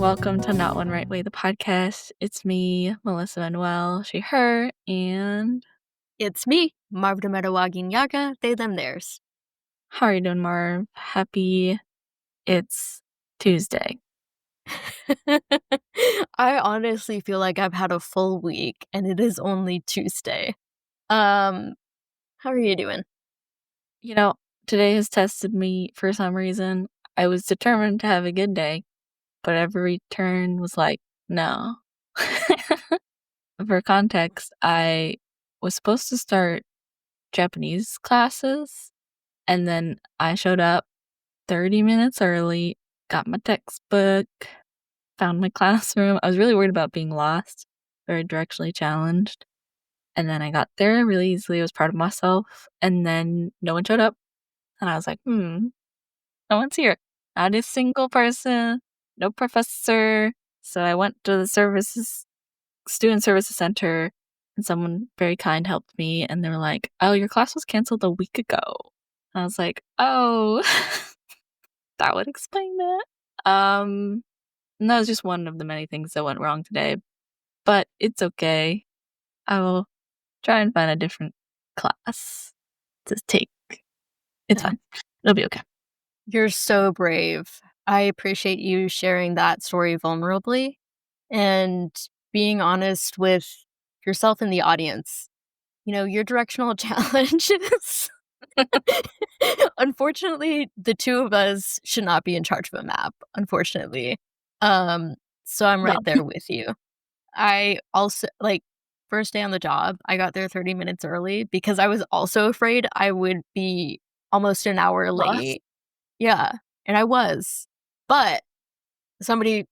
welcome to Not One Right Way, the podcast. It's me, Melissa Manuel, she, her, and It's me, Marv Dametawagin Yaga, they, them, theirs. how are you doing, Marv? Happy it's Tuesday. I honestly feel like I've had a full week and it is only Tuesday. How are you doing? You know, today has tested me for some reason. I was determined to have a good day, but every turn was like, no. For context, I was supposed to start Japanese classes, and then I showed up 30 minutes early, got my textbook, found my classroom. I was really worried about being lost, very directionally challenged. And then I got there really easily. I was proud of myself. And then no one showed up. And I was like, no one's here. Not a single person, no professor. So I went to the student services center, and someone very kind helped me. And they were like, oh, your class was canceled a week ago. And I was like, oh, that would explain that. And that was just one of the many things that went wrong today. But it's okay. I will try and find a different class to take. It's fine. It'll be okay. You're so brave. I appreciate you sharing that story vulnerably and being honest with yourself and the audience. You know, your directional challenges. Unfortunately, the two of us should not be in charge of a map, unfortunately. So I'm right there with you. I also, first day on the job, I got there 30 minutes early because I was also afraid I would be almost an hour late. Yeah, and I was. But somebody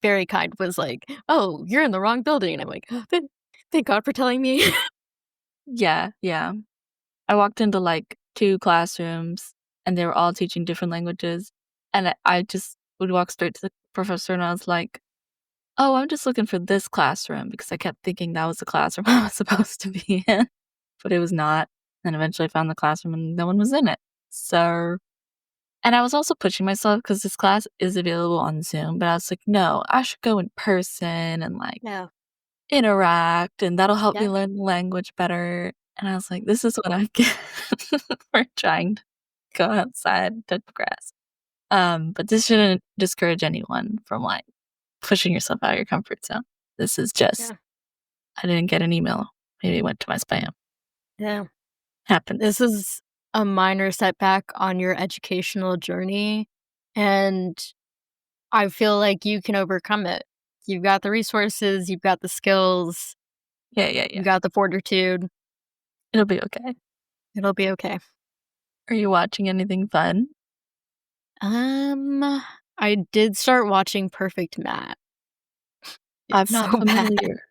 very kind was like, oh, you're in the wrong building. And I'm like, oh, thank God for telling me. Yeah. I walked into like 2 classrooms, and they were all teaching different languages. And I just would walk straight to the professor, and I was like, oh, I'm just looking for this classroom, because I kept thinking that was the classroom I was supposed to be in, but it was not. And eventually I found the classroom and no one was in it. So, and I was also pushing myself because this class is available on Zoom, but I was like, no, I should go in person and interact, and that'll help me learn the language better. And I was like, this is what I get for trying to go outside, touch grass. But this shouldn't discourage anyone from pushing yourself out of your comfort zone. This is just, I didn't get an email. Maybe it went to my spam. Yeah. Happens. This is a minor setback on your educational journey, and I feel like you can overcome it. You've got the resources, you've got the skills. Yeah. You got the fortitude. It'll be okay. It'll be okay. Are you watching anything fun? I did start watching Perfect Match. I'm not familiar.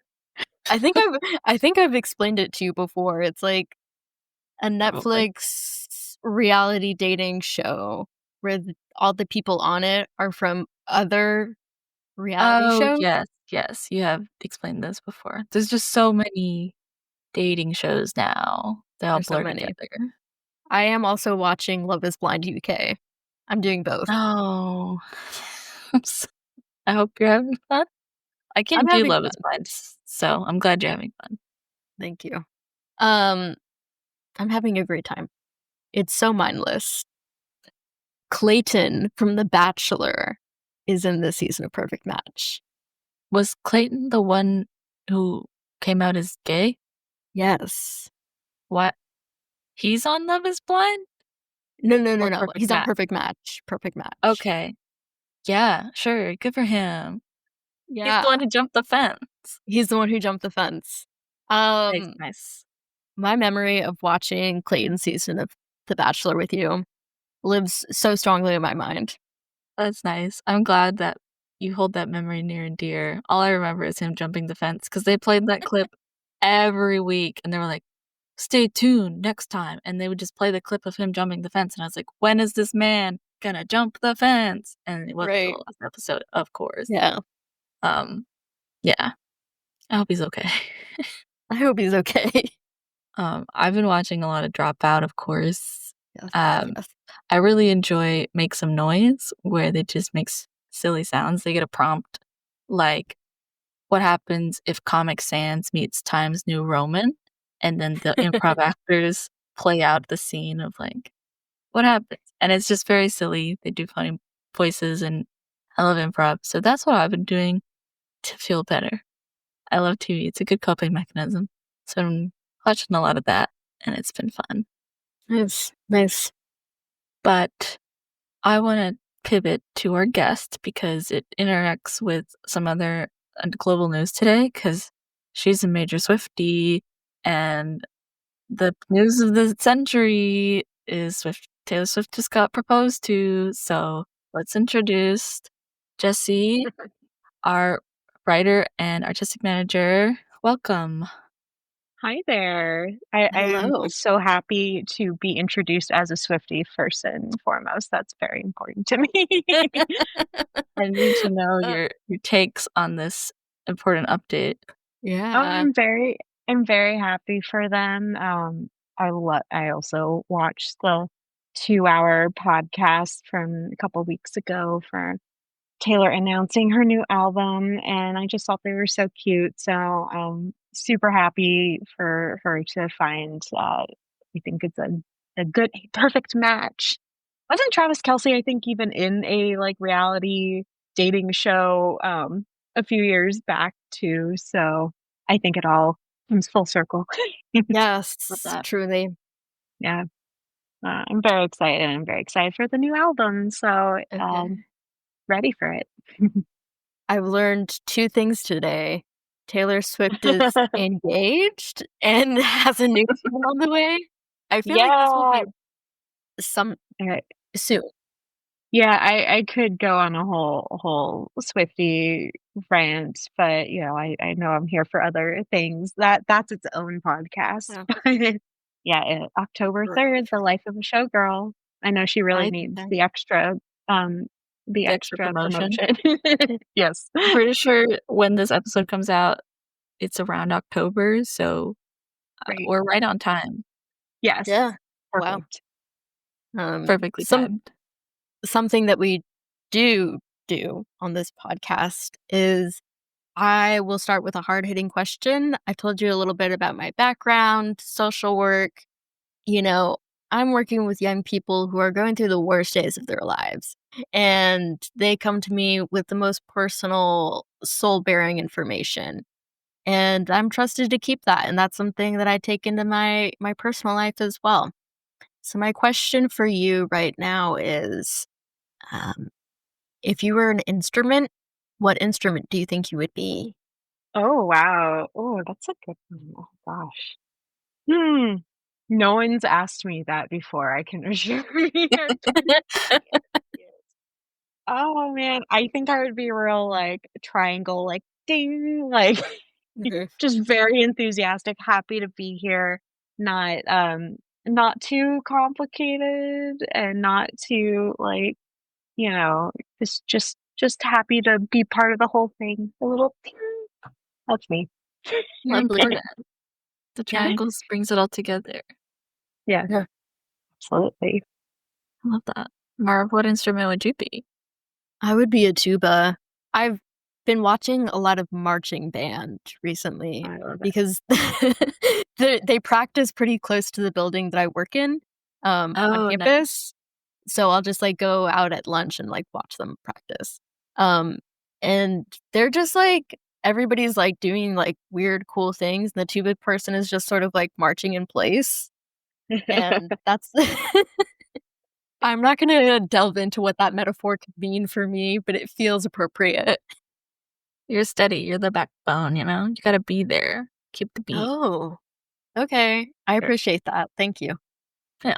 I think I've explained it to you before. It's like a Netflix reality dating show where all the people on it are from other reality shows. Yes, you have explained this before. There's just so many dating shows now. They all blur together. I am also watching Love is Blind UK. I'm doing both. Oh. I hope you're having fun. I can't do Love is Blind, so I'm glad you're having fun. Thank you. I'm having a great time. It's so mindless. Clayton from The Bachelor is in this season of Perfect Match. Was Clayton the one who came out as gay? Yes. What? He's on Love is Blind? No. He's on Perfect Match. Perfect Match. Okay. Yeah, sure. Good for him. Yeah. He's the one who jumped the fence. He's the one who jumped the fence. Nice. My memory of watching Clayton's season of The Bachelor with you lives so strongly in my mind. That's nice. I'm glad that you hold that memory near and dear. All I remember is him jumping the fence, because they played that clip every week, and they were like, stay tuned next time. And they would just play the clip of him jumping the fence. And I was like, when is this man gonna jump the fence? And it wasn't the last episode, of course. Yeah. Yeah. I hope he's okay. I hope he's okay. I've been watching a lot of Dropout, of course. Yes. I really enjoy Make Some Noise, where they just make silly sounds. They get a prompt like, what happens if Comic Sans meets Times New Roman? And then the improv actors play out the scene of like, what happens? And it's just very silly. They do funny voices, and I love improv. So that's what I've been doing to feel better. I love TV. It's a good coping mechanism. So I'm watching a lot of that, and it's been fun. Nice. Nice. But I want to pivot to our guest because it interacts with some other global news today because she's a major Swiftie, and the news of the century is Taylor Swift just got proposed to. So let's introduce Jessie, our writer and artistic manager. Welcome. Hi there. I'm Hello. so happy to be introduced as a Swiftie first and foremost. That's very important to me. I need to know Uh, your takes on this important update. yeah. I'm very happy for them. I also watched the 2-hour podcast from a couple weeks ago for Taylor announcing her new album, and I just thought they were so cute. So super happy for her to find. I think it's a good, perfect match. Wasn't Travis Kelsey, I think, even in a like reality dating show a few years back too? So I think it all comes full circle. Love Yes, that. truly. Yeah, I'm very excited. I'm very excited for the new album. So Okay. ready for it. I've learned 2 things today. Taylor Swift is engaged and has a new album on the way. I feel like this will Yeah. be some Uh, soon. yeah, I could go on a whole Swiftie rant, but I know I'm here for other things. That's its own podcast. Yeah. But yeah, October 3rd, the life of a showgirl. I know she really needs Okay. um the The extra extra promotion. promotion. Yes. I'm pretty sure when this episode comes out, it's around October, so Great. we're right on time. Yes. Yeah. Wow. Perfect. Perfectly timed. Something that we do on this podcast is I will start with a hard-hitting question. I told you a little bit about my background, social work. You know, I'm working with young people who are going through the worst days of their lives, and they come to me with the most personal, soul-bearing information, and I'm trusted to keep that, and that's something that I take into my personal life as well. So my question for you right now is, um, if you were an instrument, what instrument do you think you would be? Oh, wow. Oh, that's a good one. Oh gosh. Hmm. No one's asked me that before, I can assure you. Oh, man, I think I would be real, like, triangle, like, ding, like, Mhm. just very enthusiastic, happy to be here, not too complicated and not too, like, you know, just happy to be part of the whole thing. A little ding. That's me. You're Lovely. important. The Yeah, triangles brings it all together. yeah, Yeah. absolutely. I love that. Marv, what instrument would you be? I would be a tuba. I've been watching a lot of marching band recently I love it. because they practice pretty close to the building that I work in, on Oh, nice. campus. So I'll just like go out at lunch and like watch them practice. Um, and they're just like everybody's like doing like weird, cool things. And the tuba person is just sort of like marching in place. And that's I'm not gonna delve into what that metaphor could mean for me, but it feels appropriate. You're steady. You're the backbone, you know? You gotta be there. Keep the beat. Oh, okay. I Sure. appreciate that. Thank you. Yeah.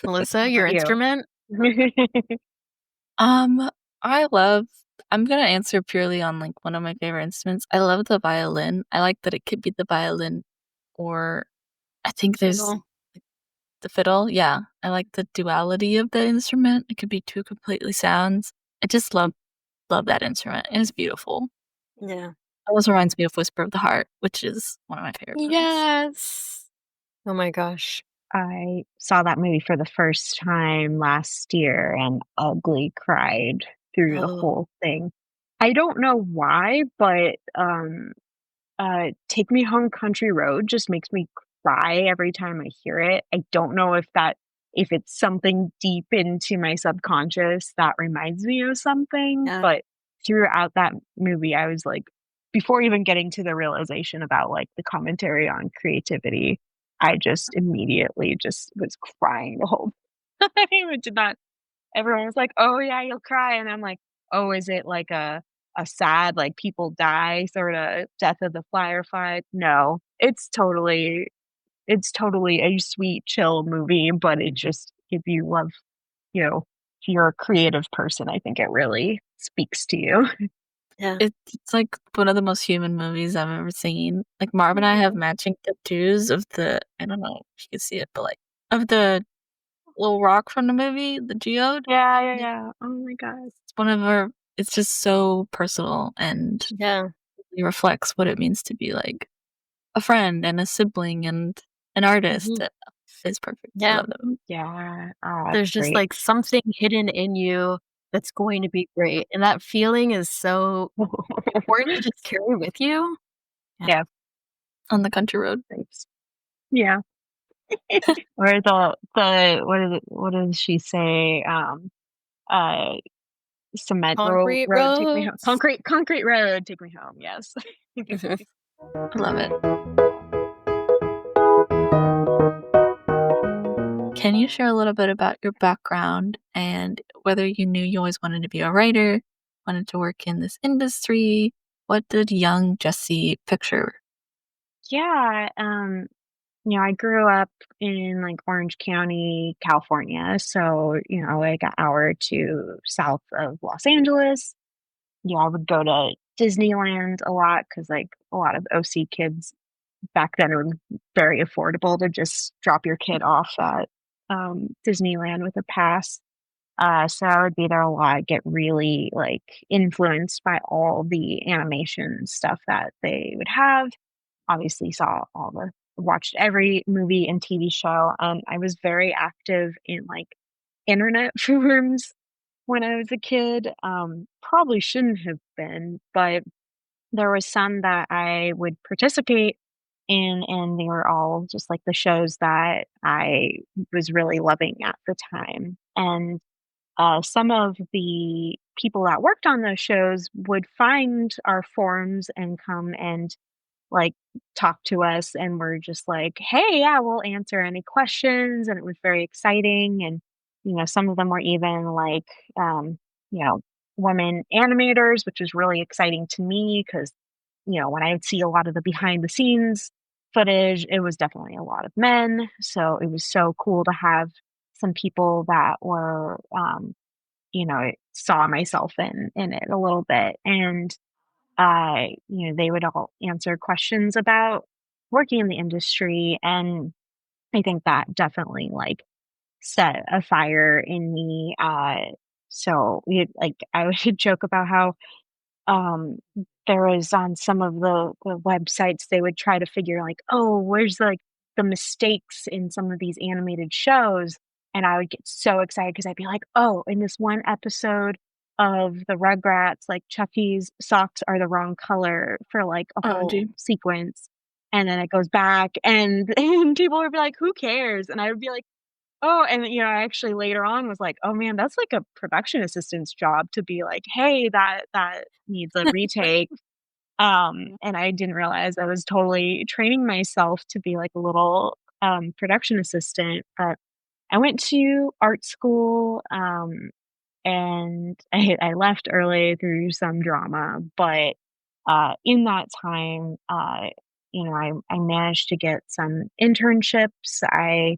Melissa, How your about you? instrument? Um, I love I'm gonna answer purely on, like, one of my favorite instruments. I love the violin. I like that it could be the violin or I think there's Fiddle. the fiddle, yeah. I like the duality of the instrument. It could be 2 completely sounds. I just love that instrument. It's beautiful. Yeah. Always reminds me of Whisper of the Heart, which is one of my favorite movies. Yes. Oh my gosh. I saw that movie for the first time last year and ugly cried. through the Oh, whole thing. I don't know why, but, Take Me Home Country Road just makes me cry every time I hear it. I don't know if it's something deep into my subconscious that reminds me of something, yeah, but throughout that movie, I was like before even getting to the realization about, like, the commentary on creativity, I just immediately just was crying the whole time. It did not Everyone was like, "Oh, yeah, you'll cry," and I'm like, "Oh, is it like a sad, like, people die sorta death of the firefly?" No, it's totally a sweet, chill movie, but it just if you love, you know, if you're a creative person, I think it really speaks to you. yeah. It's, like, one of the most human movies I've ever seen. Like, Marv and I have Yeah. matching tattoos of the I don't know if you can see it, but, like, of the little rock from the movie, the geode. Yeah, yeah, Yeah, yeah. Oh my god. it's one of our it's just so personal and Yeah. it reflects what it means to be, like, a friend and a sibling and an artist. Mhm. It's perfect. I Yeah. love that movie. Yeah. Oh, that's There's just, great. like, something hidden in you that's going to be great, and that feeling is so important to just carry with you. Yeah. Yeah, On the country road. thanks. Yeah. Or the what does she say? Uh, Cement Concrete road, take me home. roads. Concrete road, take me home. Yes. Mhm. I love it. Can you share a little bit about your background and whether you knew you always wanted to be a writer, wanted to work in this industry? What did young Jessie picture? Yeah. I grew up in like Orange County, California, so like an hour or two south of Los Angeles. Yeah, I would go to Disneyland a lot because like a lot of OC kids back then it was very affordable to just drop your kid off at Disneyland with a pass. So I would be there a lot, get really like influenced by all the animation stuff that they would have. Obviously, watched every movie and TV show. I was very active in like internet forums when I was a kid. Probably shouldn't have been, but there was some that I would participate in, and they were all just like the shows that I was really loving at the time. And some of the people that worked on those shows would find our forums and come and like talk to us and we're just like, "Hey, yeah, we'll answer any questions." And it was very exciting. And some of them were even like, you know, women animators, which is really exciting to me because when I would see a lot of the behind the scenes footage, it was definitely a lot of men. So it was so cool to have some people that were, saw myself in it a little bit. And they would all answer questions about working in the industry, and I think that definitely like set a fire in me. So I would joke about how um, there was on some of the websites, they would try to figure like, "Oh, where's, like, the mistakes in some of these animated shows?" And I would get so excited because 'cause I'd be like, "Oh, in this one episode of the Rugrats, like, Chucky's socks are the wrong color for, like, a whole OMG. sequence." And then it goes back and and people would be like, "Who cares?" And I would be like, "Oh," and, I actually later on was like, "Oh, man, that's like a production assistant's job to be like, 'Hey, that needs a retake.'" And I didn't realize I was totally training myself to be like a little, production assistant, but I went to art school, and I left early through some drama, but, in that time, I managed to get some internships. I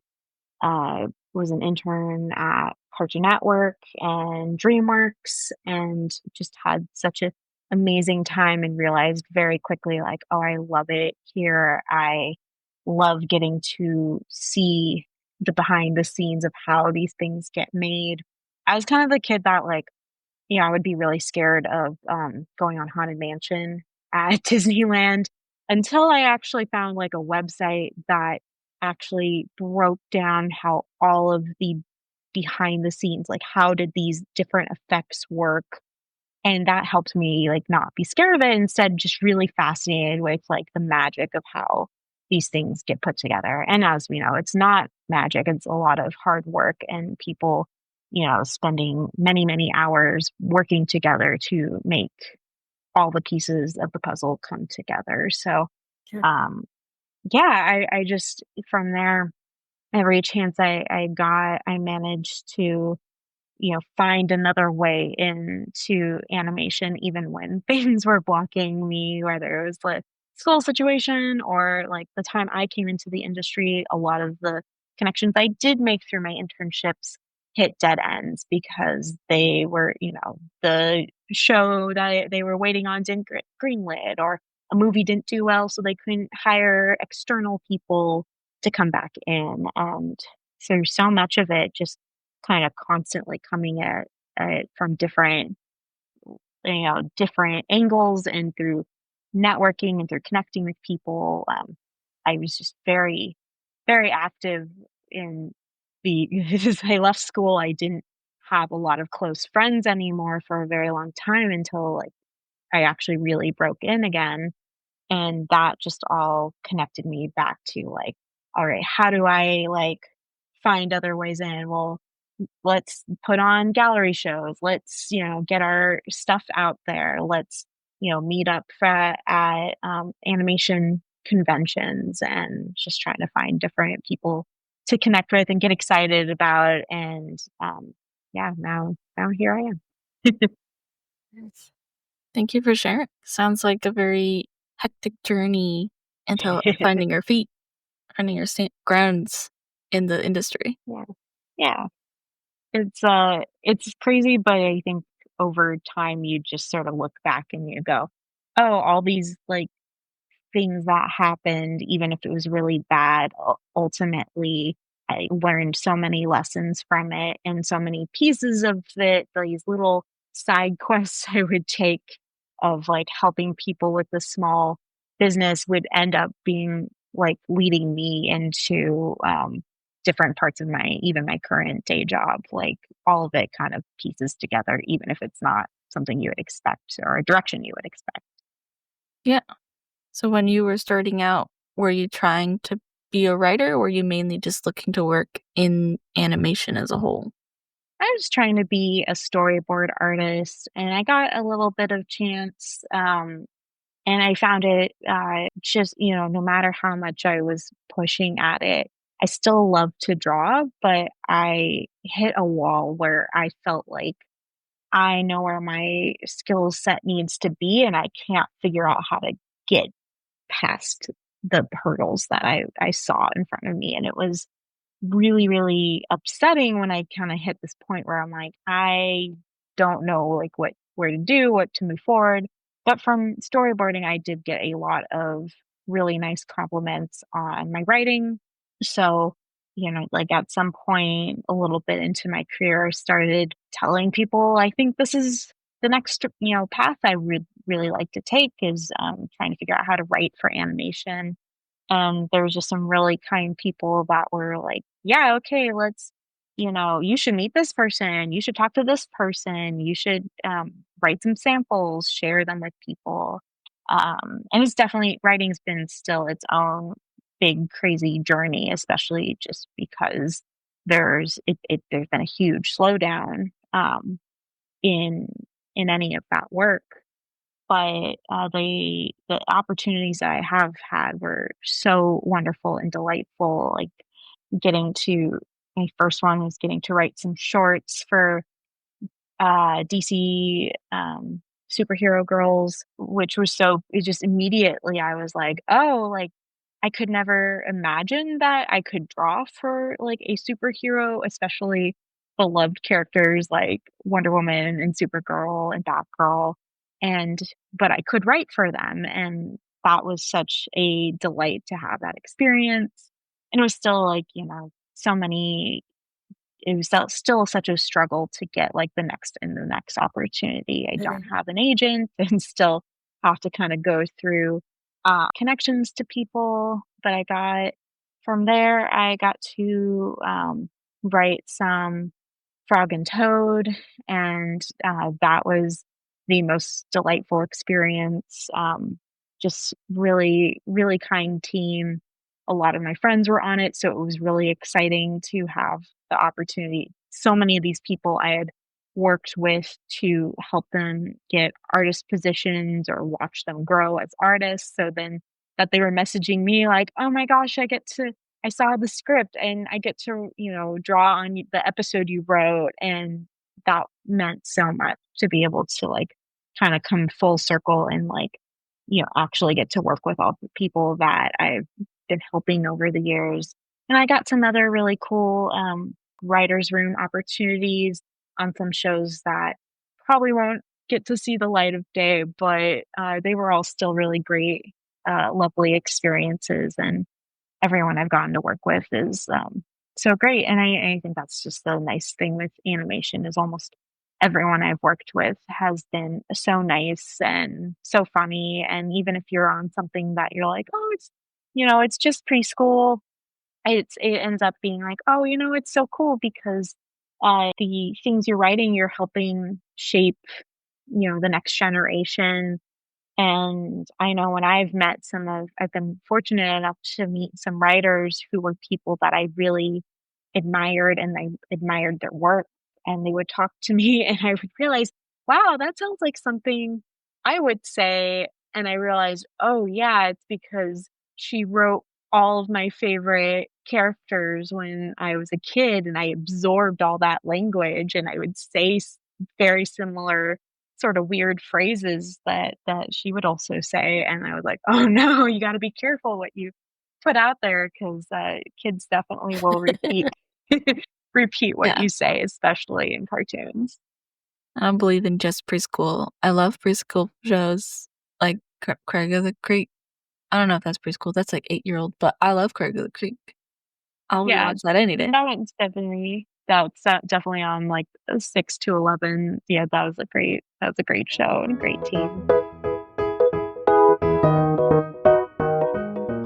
was an intern at Cartoon Network and DreamWorks and just had such an amazing time and realized very quickly, like, oh, I love it here. I love getting to see the behind the scenes of how these things get made. I was kind of the kid that, like, I would be really scared of going on Haunted Mansion at Disneyland until I actually found like a website that actually broke down how all of the behind the scenes, like how did these different effects work And that helped me like not be scared of it. Instead, just really fascinated with like the magic of how these things get put together. And as we know, it's not magic, it's a lot of hard work and people, spending many, many hours working together to make all the pieces of the puzzle come together. So, Sure. yeah, I just, from there, every chance I got, I managed to find another way into animation, even when things were blocking me, whether it was the school situation or like the time I came into the industry, a lot of the connections I did make through my internships hit dead ends because they were, the show that they were waiting on didn't get greenlit or a movie didn't do well, so they couldn't hire external people to come back in. And so much of it just kind of constantly coming at it from different angles and through networking and through connecting with people. I was just very, very active in the as I left school, I didn't have a lot of close friends anymore for a very long time until like I actually really broke in again. And that just all connected me back to like, all right, how do I like find other ways in? Well, let's put on gallery shows. Let's, get our stuff out there. Let's, meet up at animation conventions and just trying to find different people to connect with and get excited about. And yeah, now here I am. Yes. Thank you for sharing. Sounds like a very hectic journey into finding your feet, finding your grounds in the industry. Yeah. Yeah. It's crazy, but I think over time you just sort of look back and you go, "Oh, all these, like, things that happened, even if it was really bad, ultimately, I learned so many lessons from it and so many pieces of it, these little side quests I would take of like helping people with the small business would end up being like leading me into different parts of even my current day job. Like all of it kind of pieces together, even if it's not something you would expect or a direction you would expect. Yeah. So when you were starting out, were you trying to be a writer or were you mainly just looking to work in animation as a whole? I was trying to be a storyboard artist, and I got a little bit of chance, and I found it, just, no matter how much I was pushing at it, I still love to draw, but I hit a wall where I felt like I know where my skill set needs to be, and I can't figure out how to get past the hurdles that I saw in front of me, and it was really, really upsetting when I kinda hit this point where I'm like, I don't know, like, where to do, what to move forward. But from storyboarding, I did get a lot of really nice compliments on my writing. So, like, at some point a little bit into my career, I started telling people, "I think this is the next, path I would really like to take is, trying to figure out how to write for animation." And there was just some really kind people that were like, "Yeah, okay, let's you should meet this person, you should talk to this person, you should, write some samples, share them with people." And it's definitely writing's been still its own big, crazy journey, especially just because there's been a huge slowdown, in any of that work. But, the opportunities that I have had were so wonderful and delightful, like, getting to my first one was getting to write some shorts for, DC, superhero girls, which was so it just immediately I was like, "Oh, like, I could never imagine that I could draw for, like, a superhero, especially beloved characters like Wonder Woman and Supergirl and Batgirl, and but I could write for them, and that was such a delight to have that experience, and it was still, like, so many it was still such a struggle to get, like, the next opportunity. I don't Mhm. have an agent and still have to kinda go through, connections to people, but from there, I got to, write some Frog and Toad, and, that was the most delightful experience. Just really, really kind team. A lot of my friends were on it, so it was really exciting to have the opportunity. So many of these people I had worked with to help them get artist positions or watch them grow as artists. So then that they were messaging me like, "Oh my gosh, I saw the script and I get to, draw on the episode you wrote." And that meant so much to be able to like kind of come full circle and like, actually get to work with all the people that I've been helping over the years. And I got some other really cool writers' room opportunities on some shows that probably won't get to see the light of day, but they were all still really great, lovely experiences. And everyone I've gotten to work with is so great. And I think that's just the nice thing with animation is almost everyone I've worked with has been so nice and so funny. And even if you're on something that you're like, oh, it's just preschool, it ends up being like, oh, it's so cool because the things you're writing, you're helping shape, the next generation. And I know when I've been fortunate enough to meet some writers who were people that I really admired and I admired their work. And they would talk to me and I would realize, wow, that sounds like something I would say. And I realized, oh, yeah, it's because she wrote all of my favorite characters when I was a kid and I absorbed all that language and I would say very similar sort of weird phrases that she would also say, and I was like, "Oh, no, you gotta be careful what you put out there 'cause, kids definitely will repeat repeat what Yeah. you say, especially in cartoons." I don't believe in just preschool. I love preschool shows like Craig of the Creek. I don't know if that's preschool. That's like 8-year-old, but I love Craig of the Creek. I'll Yeah, rewatch that any day. that's definitely on, like, 6 to 11. Yeah, that was a great show and a great team.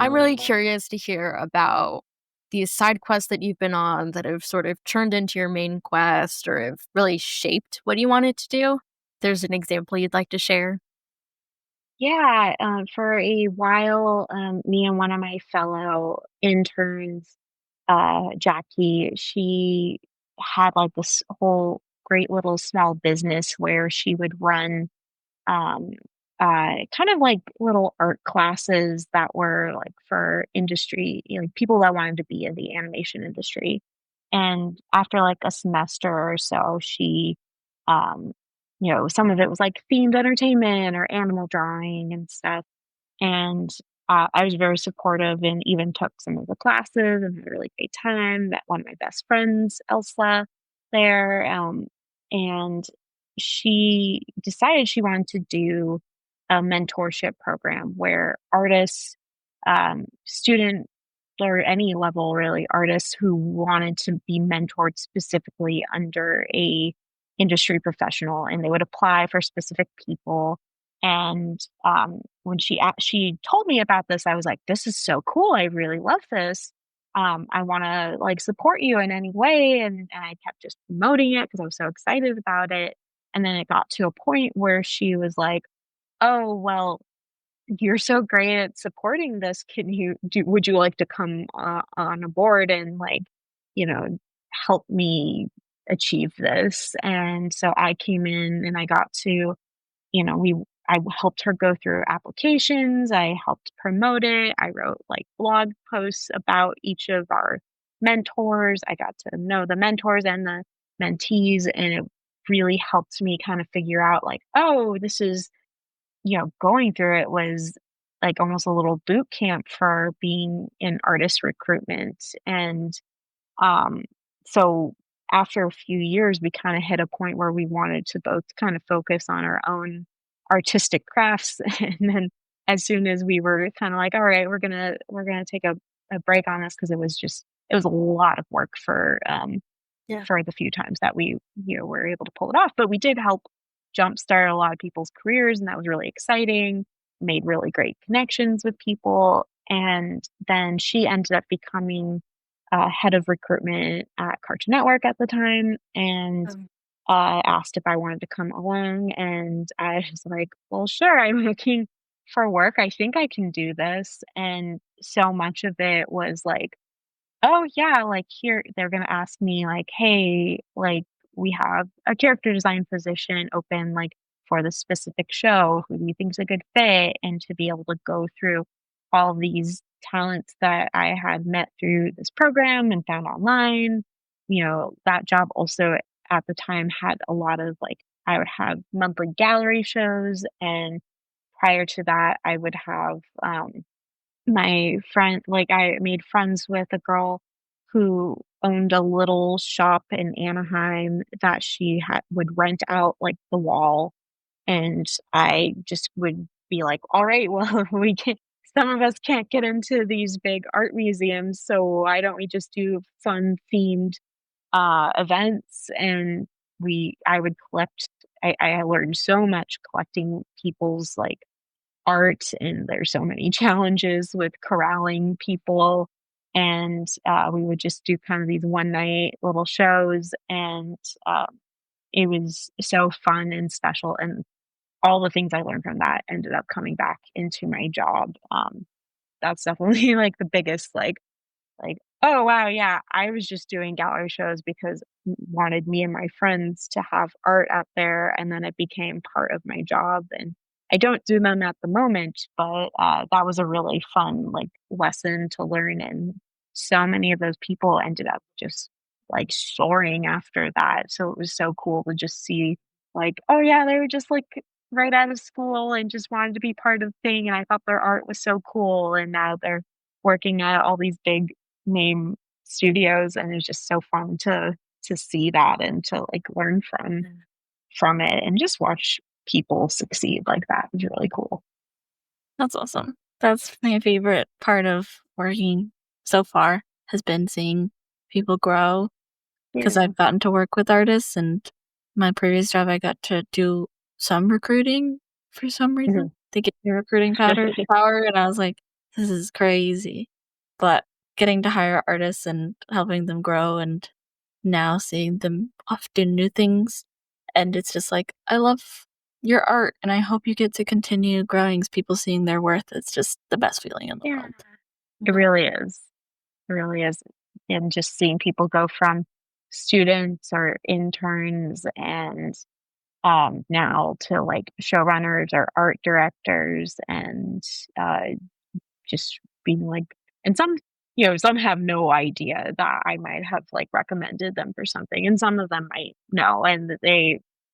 I'm really curious to hear about these side quests that you've been on that have sort of turned into your main quest or have really shaped what you wanted to do. There's an example you'd like to share? Yeah, for a while, me and one of my fellow interns, Jackie, she had like this whole great little small business where she would run um, kind of like little art classes that were like for industry, people that wanted to be in the animation industry. And after like a semester or so, um, some of it was like themed entertainment or animal drawing and stuff. And I was very supportive and even took some of the classes and had a really great time. Met one of my best friends, Elsa, there. And she decided she wanted to do a mentorship program where artists, student or any level really artists who wanted to be mentored specifically under a industry professional and they would apply for specific people and when she told me about this, I was like, "This is so cool! I really love this. I want to like support you in any way." And I kept just promoting it because I was so excited about it. And then it got to a point where she was like, "Oh well, you're so great at supporting this. Would you like to come on a board and like, you know, help me achieve this?" And so I came in and I got to you know, we I helped her go through applications, I helped promote it, I wrote, like, blog posts about each of our mentors, I got to know the mentors and the mentees, and it really helped me kind of figure out, like, "Oh, this is" going through it was, like, almost a little boot camp for being in artist recruitment, and um, so after a few years, we kind of hit a point where we wanted to both kind of focus on our own artistic crafts. And then as soon as we were kind of like, all right, we're gonna take a break on this because it was a lot of work Yeah. for the few times that we were able to pull it off. But we did help jumpstart a lot of people's careers, and that was really exciting. Made really great connections with people, and then she ended up becoming head of recruitment at Cartoon Network at the time, and asked if I wanted to come along, and I was like, "Well, sure, I'm looking for work. I think I can do this." And so much of it was like, "Oh, yeah, like, here" they're gonna ask me, like, "Hey, like, we have a character design position open, like, for this specific show. Who do you think's a good fit?" And to be able to go through all these talents that I had met through this program and found online. That job also at the time had a lot of, like, I would have monthly gallery shows, and prior to that, I would have, my friend like, I made friends with a girl who owned a little shop in Anaheim that she had would rent out, like, the wall, and I just would be like, "All right, well, we can some of us can't get into these big art museums, so why don't we just do fun themed, events?" And I would collect I learned so much collecting people's, like, art, and there's so many challenges with corralling people, and, we would just do kind of these one night little shows, and, it was so fun and special, and all the things I learned from that ended up coming back into my job. That's definitely, like, the biggest, like, "Oh, wow, yeah, I was just doing gallery shows because wanted me and my friends to have art out there, and then it became part of my job, and I don't do them at the moment, but, that was a really fun, like, lesson to learn, and so many of those people ended up just, like, soaring after that, so it was so cool to just see, like, "Oh, yeah, they were just, like, right out of school and just wanted to be part of the thing, and I thought their art was so cool, and now they're working at all these big name studios, and it's just so fun to see that and to, like, learn from it and just watch people succeed like that is really cool. That's awesome. That's my favorite part of working so far has been seeing people grow because Yeah. I've gotten to work with artists, and my previous job, I got to do some recruiting for some reason. Mhm. They gave me recruiting power, and I was like, "This is crazy." But getting to hire artists and helping them grow and now seeing them off do new things, and it's just like, "I love your art, and I hope you get to continue growing, people seeing their worth." It's just the best feeling in the Yeah. world. It really is. It really is. And just seeing people go from students or interns and now to like showrunners or art directors and uh, just being like, and some have no idea that I might have like recommended them for something, and some of them might know, and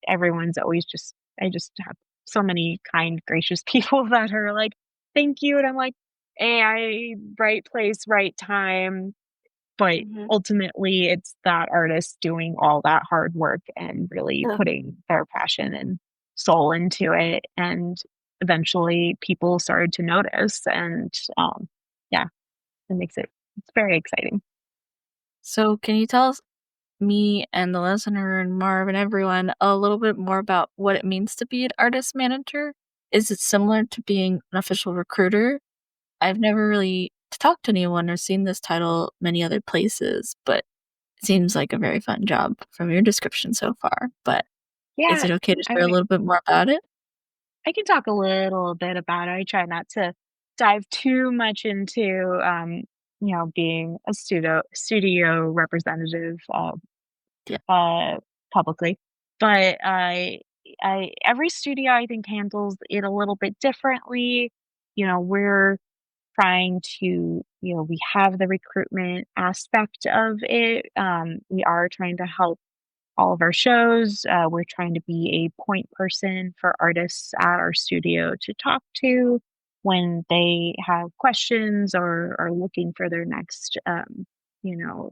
everyone's always just, I just have so many kind, gracious people that are like, thank you. And I'm like, hey, right place, right time. But Mhm. ultimately, it's that artist doing all that hard work and really Yeah. putting their passion and soul into it. And eventually, people started to notice. And yeah, it makes it's very exciting. So, can you tell us me and the listener and Marv and everyone a little bit more about what it means to be an artist manager? Is it similar to being an official recruiter? I've never really talked to anyone or seen this title many other places, but it seems like a very fun job from your description so far. But is Yeah, it okay to share a I little bit more about it? I can talk a little bit about it. I try not to dive too much into being a studio representative Yeah. uh, publicly. But I every studio I think handles it a little bit differently. We're trying to, we have the recruitment aspect of it. We are trying to help all of our shows. We're trying to be a point person for artists at our studio to talk to when they have questions or are looking for their next,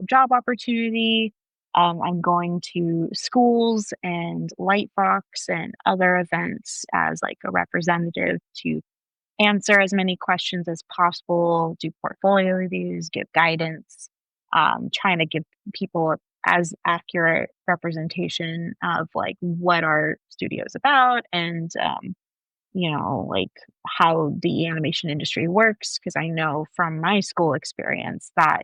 job opportunity. I'm going to schools and Lightbox and other events as like a representative to answer as many questions as possible, do portfolio reviews, give guidance, trying to give people as accurate representation of like what our studio is about and like how the animation industry works, because I know from my school experience that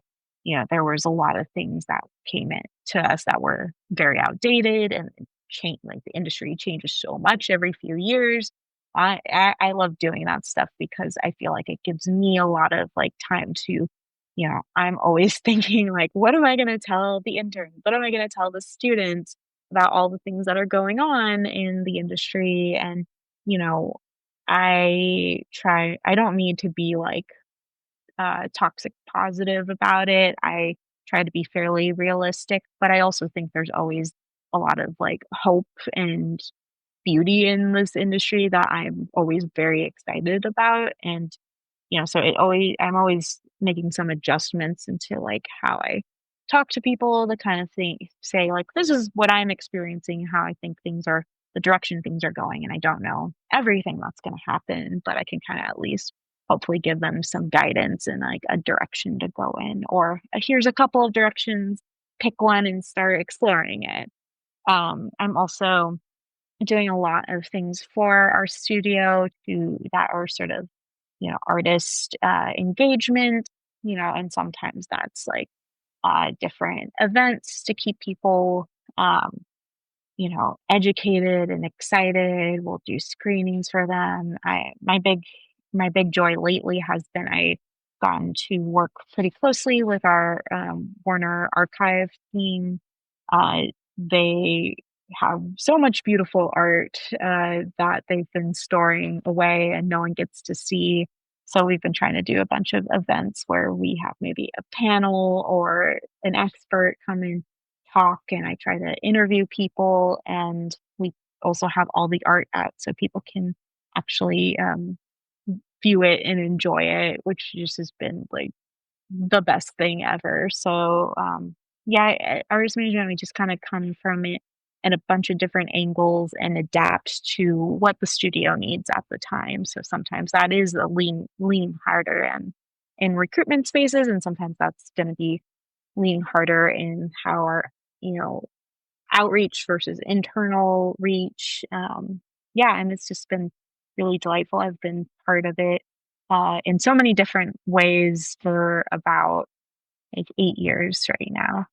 there was a lot of things that came in to us that were very outdated and change, like the industry changes so much every few years. I love doing that stuff because I feel like it gives me a lot of like time to, I'm always thinking like, what am I going to tell the interns? What am I going to tell the students about all the things that are going on in the industry? And, you know, I don't need to be like toxic positive about it. I try to be fairly realistic, but I also think there's always a lot of like hope and beauty in this industry that I'm always very excited about. And, so I'm always making some adjustments into like how I talk to people to kind of say like, this is what I'm experiencing, how I think the direction things are going. And I don't know everything that's going to happen, but I can kind of at least hopefully give them some guidance and like a direction to go in, or here's a couple of directions, pick one and start exploring it. I'm also doing a lot of things for our studio that are sort of, artist engagement, and sometimes that's like different events to keep people, educated and excited. We'll do screenings for them. My big joy lately has been I gotten to work pretty closely with our Warner archive team. Uh, they have so much beautiful art that they've been storing away and no one gets to see. So we've been trying to do a bunch of events where we have maybe a panel or an expert come and talk, and I try to interview people, and we also have all the art out so people can actually view it and enjoy it, which just has been like the best thing ever. So yeah, artist management, we just kind of come from it in a bunch of different angles and adapt to what the studio needs at the time. So sometimes that is a lean harder and in recruitment spaces, and sometimes that's going to be lean harder in how our, you know, outreach versus internal reach. Yeah, and it's just been really delightful. I've been part of it in so many different ways for about like 8 years right now.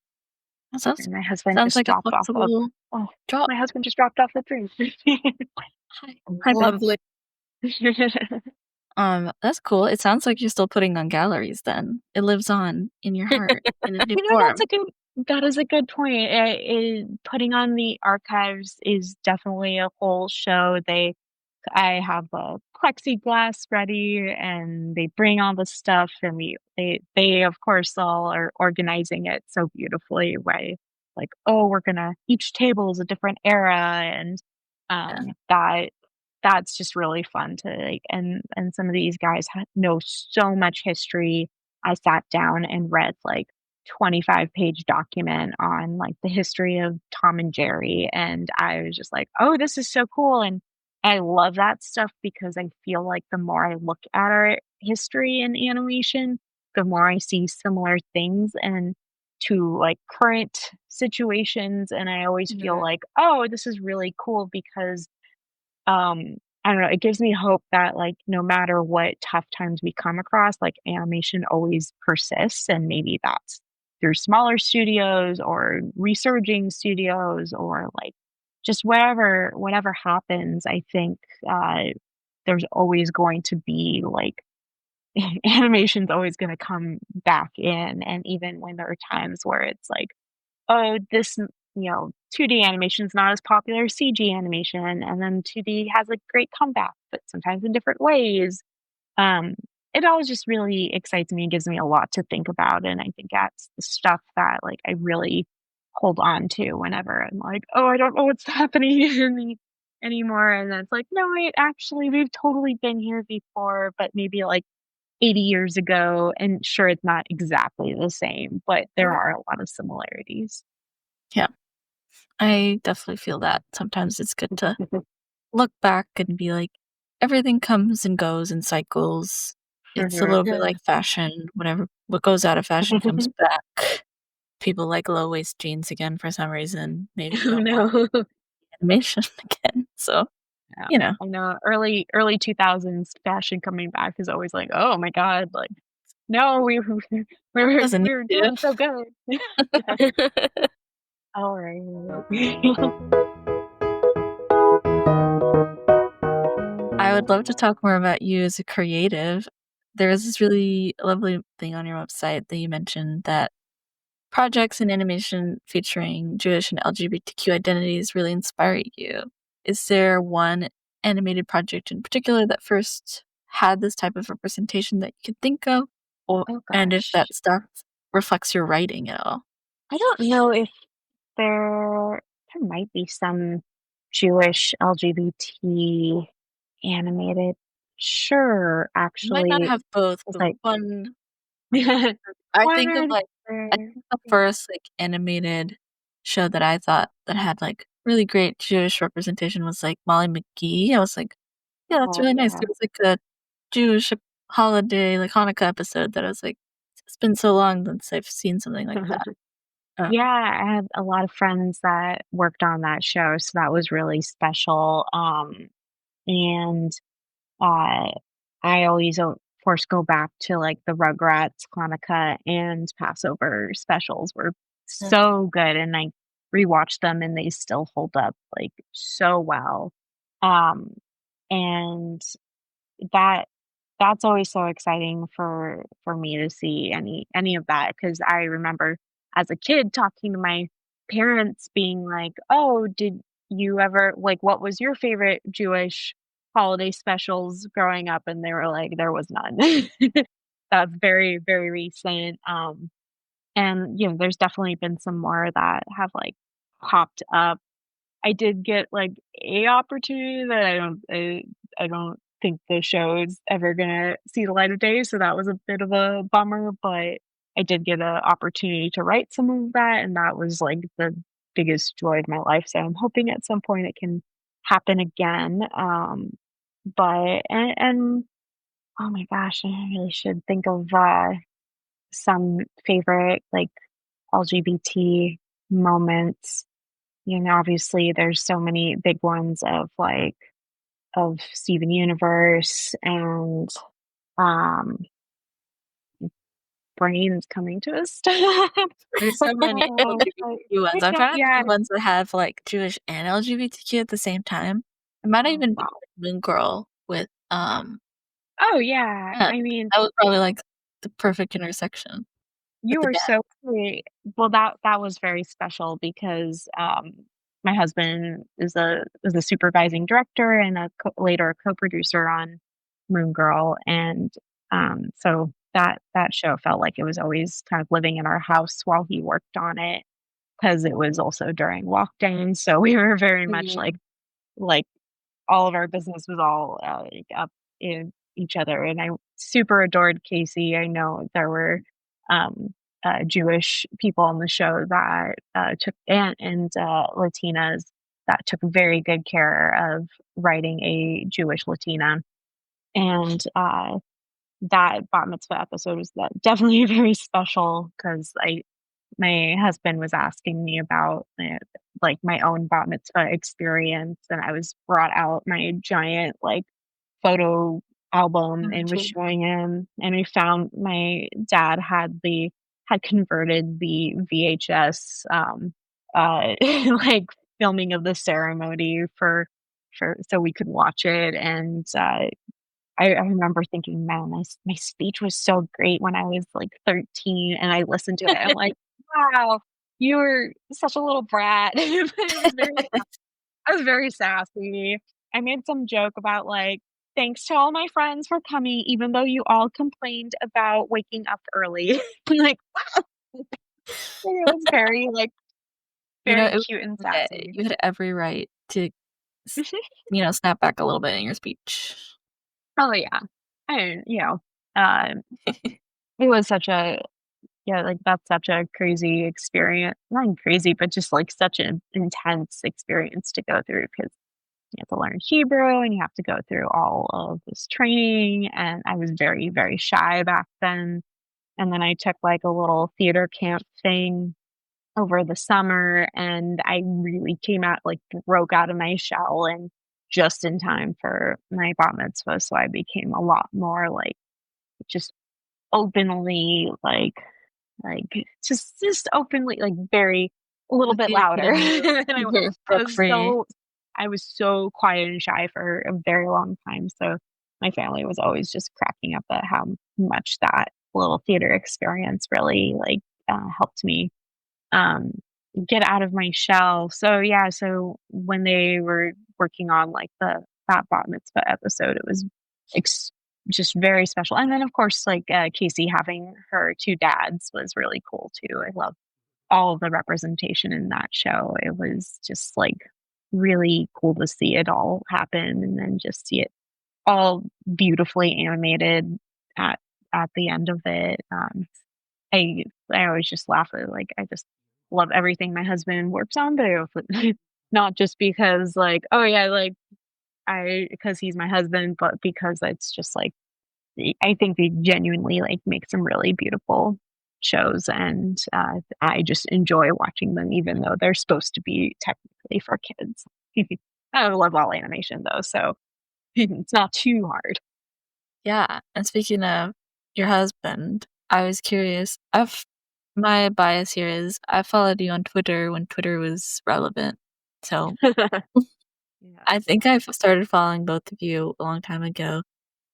That sounds And my husband sounds just like a dropped off of flexible oh, job. my husband just dropped off the roof. Hi. Hi, Ben. Lovely. That's cool. It sounds like you're still putting on galleries then. It lives on in your heart in a new That's form. that is a good point. Putting on the archives is definitely a whole show. I have a plexiglass ready, and they bring all the stuff, and they of course all are organizing it so beautifully. Way like, oh, each table is a different era, and Yeah. that's just really fun to like. And some of these guys know so much history. I sat down and read like 25-page document on like the history of Tom and Jerry, and I was just like, oh, this is so cool. And I love that stuff because I feel like the more I look at our history in animation, the more I see similar things and to like current situations. And I always feel Mhm. like, oh, this is really cool because I don't know, it gives me hope that like no matter what tough times we come across, like animation always persists, and maybe that's through smaller studios or resurging studios or like just whatever happens. I think there's always going to be like animation's always going to come back in, and even when there are times where it's like, oh, this, 2D animation is not as popular as CG animation, and then 2D has a great comeback, but sometimes in different ways. Um, it always just really excites me and gives me a lot to think about, and I think that's the stuff that like I really hold on to whenever I'm like, oh, I don't know what's happening anymore, and then it's like, no, wait, actually, we've totally been here before, but maybe like 80 years ago, and sure, it's not exactly the same, but there Right. are a lot of similarities. Yeah. I definitely feel that. Sometimes it's good to look back and be like, everything comes and goes in cycles. For It's a sure. little bit Yeah. like fashion. What goes out of fashion comes back. People like low waist jeans again for some reason. Maybe you Oh, don't want no. animation again. So, Yeah. you know, I know early 2000s fashion coming back is always like, "Oh my god," like, "No, doesn't we were need doing so good." to. Alright. I would love to talk more about you as a creative. There was this really lovely thing on your website that you mentioned that projects in animation featuring Jewish and LGBTQ identities really inspire you. Is there one animated project in particular that first had this type of representation that you could think of? Or Oh and if gosh. that stuff reflects your writing at all? I don't know if there might be some Jewish LGBT animated. Sure, You might not actually, have both, it's but like one I think of, one like I think or the first, like, animated show that I thought that had, like, really great Jewish representation was, like, Molly McGee. I was like, "Yeah, that's oh, really nice." yeah. It was, like, a Jewish holiday, like, Hanukkah episode that I was like, "It's been so long since I've seen something like that." Uh, Yeah, I had a lot of friends that worked on that show, so that was really special, and Uh, I always, of course, go back to, like, the Rugrats, Hanukkah, and Passover specials were uh, so good, and I rewatched them, and they still hold up, like, so well. Um, and that that's always so exciting for me to see any of that because I remember as a kid talking to my parents being like, "Oh, did you ever like, what was your favorite Jewish holiday specials growing up?" And they were like, "There was none." That's very, very recent, and, there's definitely been some more that have, like, popped up. I did get, like, a opportunity that I don't think the show's ever gonna see the light of day, so that was a bit of a bummer, but I did get a opportunity to write some of that, and that was, like, the biggest joy of my life, so I'm hoping at some point it can happen again, but and oh my gosh, I really should think of, some favorite, like, LGBT moments. Obviously, there's so many big ones of Steven Universe and, um, brains coming to a stop. there's so many But LGBTQ ones. I'm trying to think yeah. of ones that have, like, Jewish and LGBTQ at the same time. It might Oh, even be, wow. like, Moon Girl with, Oh, yeah. yeah, I mean, that was probably, like, the perfect intersection with you the were dad. so sweet. Well, that was very special because, my husband is a supervising director and later a co-producer on Moon Girl, and, so that show felt like it was always kind of living in our house while he worked on it because it was also during lockdown, so we were very much Mhm. like all of our business was all, like, up in each other, and I super adored Casey. I know there were, Jewish people on the show that, took and Latinas that took very good care of writing a Jewish Latina, and, that bat mitzvah episode was definitely very special because I my husband was asking me about, like, my own bat mitzvah experience, and I was brought out my giant, like, photo album and was Gotcha. showing him, and we found my dad had converted the VHS, like, filming of the ceremony for so we could watch it, and, I remember thinking, "Man, my speech was so great when I was, like, 13," and I listened to it, I'm like, "Wow, you were such a little brat." But I was very sassy. I made some joke about, like, "Thanks to all my friends for coming, even though you all complained about waking up early." Like, it was very, like, very It was cute and okay. sassy. You had every right to s snap back a little bit in your speech. Oh, yeah. And, um, it was such a yeah, like, that's such a crazy experience not even crazy, but just, like, such an intense experience to go through because you have to learn Hebrew, and you have to go through all of this training, and I was very, very shy back then, and then I took, like, a little theater camp thing over the summer, and I really came out like, broke out of my shell and just in time for my bat mitzvah, so I became a lot more, like, just openly, just openly, like, very a little The bit theater kid louder, in you and broke I was free. so I was so quiet and shy for a very long time, so my family was always just cracking up at how much that little theater experience really, like, helped me, um, get out of my shell. So, yeah, so when they were working on, like, the that bat mitzvah episode, it was ex just very special, and then, of course, like, Casey having her 2 dads was really cool too. I love all of the representation in that show. It was just, like, really cool to see it all happen and then just see it all beautifully animated at at the end of it. I always just laugh at, like, I just love everything my husband works on, but I also not just because, like, oh, yeah, like, I because he's my husband, but because it's just, like, I think they genuinely, like, make some really beautiful shows, and, I just enjoy watching them even though they're supposed to be technically for kids. I love all animation though, so it's not too hard. Yeah, and speaking of your husband, I was curious. My bias here is I followed you on Twitter when Twitter was relevant. So Yeah. I think I started following both of you a long time ago,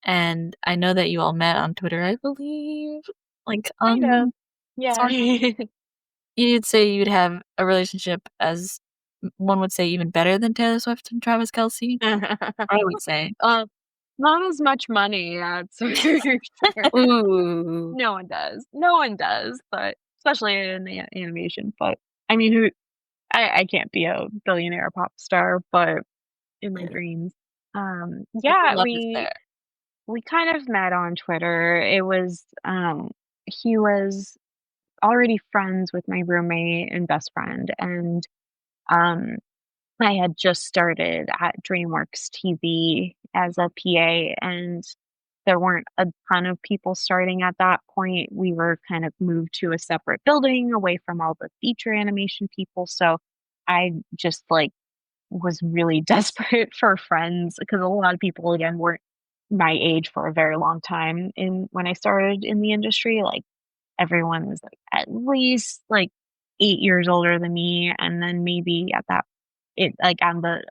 and I know that you all met on Twitter, I believe. Like, Kind of. Yeah. sort of. You'd say you'd have a relationship as one would say even better than Taylor Swift and Travis Kelce. I would say. Um, not as much money, that's for sure. Ooh. No one does. No one does, but especially in the animation, but I mean, who I can't be a billionaire pop star, but in my Yeah, dreams. but the Yeah, love is there. we kind of met on Twitter. It was, he was already friends with my roommate and best friend, and, um, I had just started at DreamWorks TV as a PA, and there weren't a ton of people starting at that point. We were kind of moved to a separate building away from all the feature animation people, so I just, like, was really desperate for friends because a lot of people, again, weren't my age for a very long time in when I started in the industry, like, everyone was, like, at least, like, 8 years older than me, and then maybe at that like, on the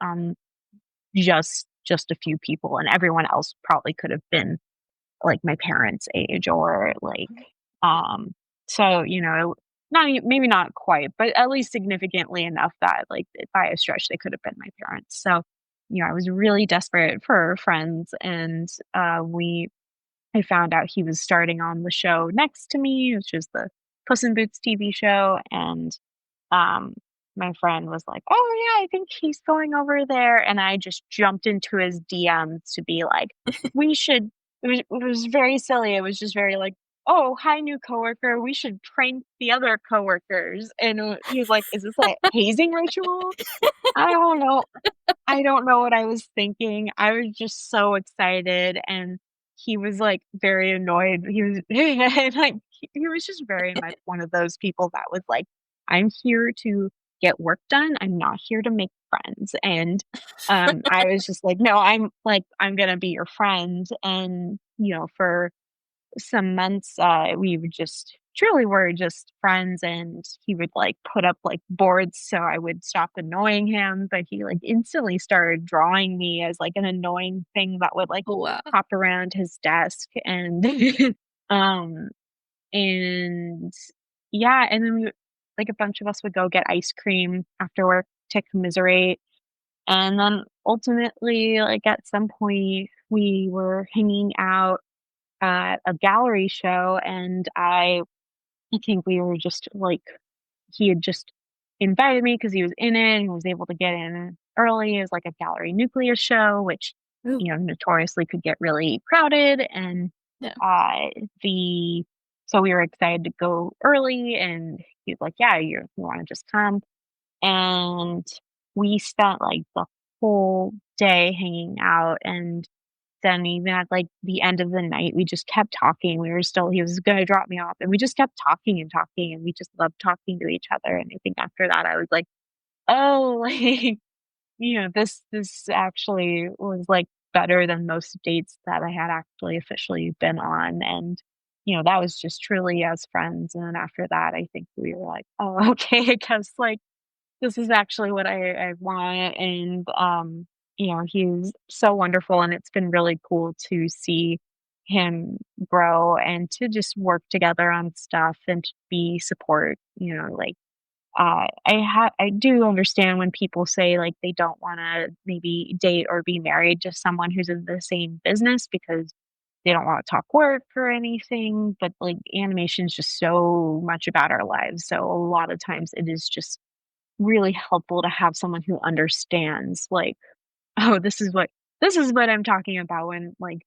just a few people, and everyone else probably could have been, like, my parents' age or, like, um so, not maybe not quite, but at least significantly enough that, like, by a stretch, they could have been my parents. So, I was really desperate for friends, and, I found out he was starting on the show next to me, which is the Puss in Boots TV show, and, um, my friend was like, "Oh, yeah, I think he's going over there," and I just jumped into his DMs to be like, "We should." It was very silly. It was just very like, "Oh, hi, new coworker. We should prank the other coworkers." And, he was like, "Is this a hazing ritual?" I don't know. I don't know what I was thinking. I was just so excited, and he was, like, very annoyed. He was like, he was just very much one of those people that was like, "I'm here to get work done. I'm not here to make friends." And, I was just like, "No, I'm gonna be your friend." And, for some months, we would just truly were just friends, and he would, like, put up, like, boards so I would stop annoying him, but he, like, instantly started drawing me as, like, an annoying thing that would, like, Oh, wow. hop around his desk, and, um, and yeah, and then like, a bunch of us would go get ice cream after work to commiserate, and then ultimately, like, at some point, we were hanging out at a gallery show, and I think we were just, like, he had just invited me because he was in it and was able to get in early as, like, a gallery nucleus show, which, Ooh, notoriously could get really crowded, and, yeah. uh, the so we were excited to go early, and he was like, "Yeah, you wanna just come?" And we spent, like, the whole day hanging out, and then even at, like, the end of the night, we just kept talking. He was gonna drop me off, and we just kept talking and talking, and we just loved talking to each other, and I think after that, I was like, "Oh, like, this actually was, like, better than most dates that I had actually officially been on," and, that was just truly as friends, and then after that, I think we were like, "Oh, okay, I guess, like, this is actually what I want. And, he's so wonderful. And it's been really cool to see him grow and to just work together on stuff and to be support, like, I do understand when people say, like, they don't wanna maybe date or be married to someone who's in the same business because they don't wanna talk work or anything, but, like, animation is just so much about our lives, so a lot of times it is just really helpful to have someone who understands, like, "Oh, this is what I'm talking about when, like,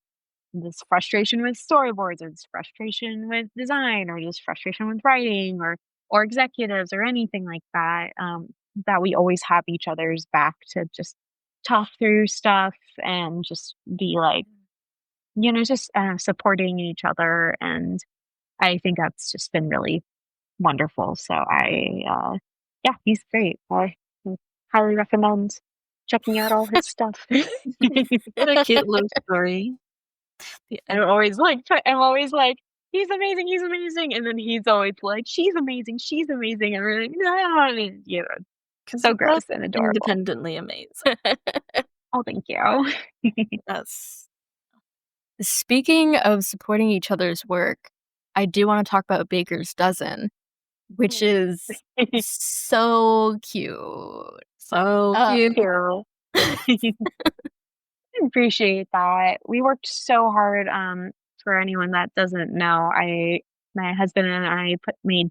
this frustration with storyboards or this frustration with design or this frustration with writing or executives or anything like that, that we always have each other's back to just talk through stuff and just be like, just supporting each other. And I think that's just been really wonderful. So yeah, he's great. I highly recommend checking out all his stuff. What a cute little story. Yeah, I'm always like, "He's amazing, he's amazing," and then he's always like, she's amazing," and we're like, "No," and, 'cause so they're both gross and adorable. independently amazing. Oh, thank you. Yes. Speaking of supporting each other's work, I do wanna talk about Baker's Dozen, which Oh. is so cute. So Uh cute. You. I appreciate that. We worked so hard, for anyone that doesn't know, I my husband and I made,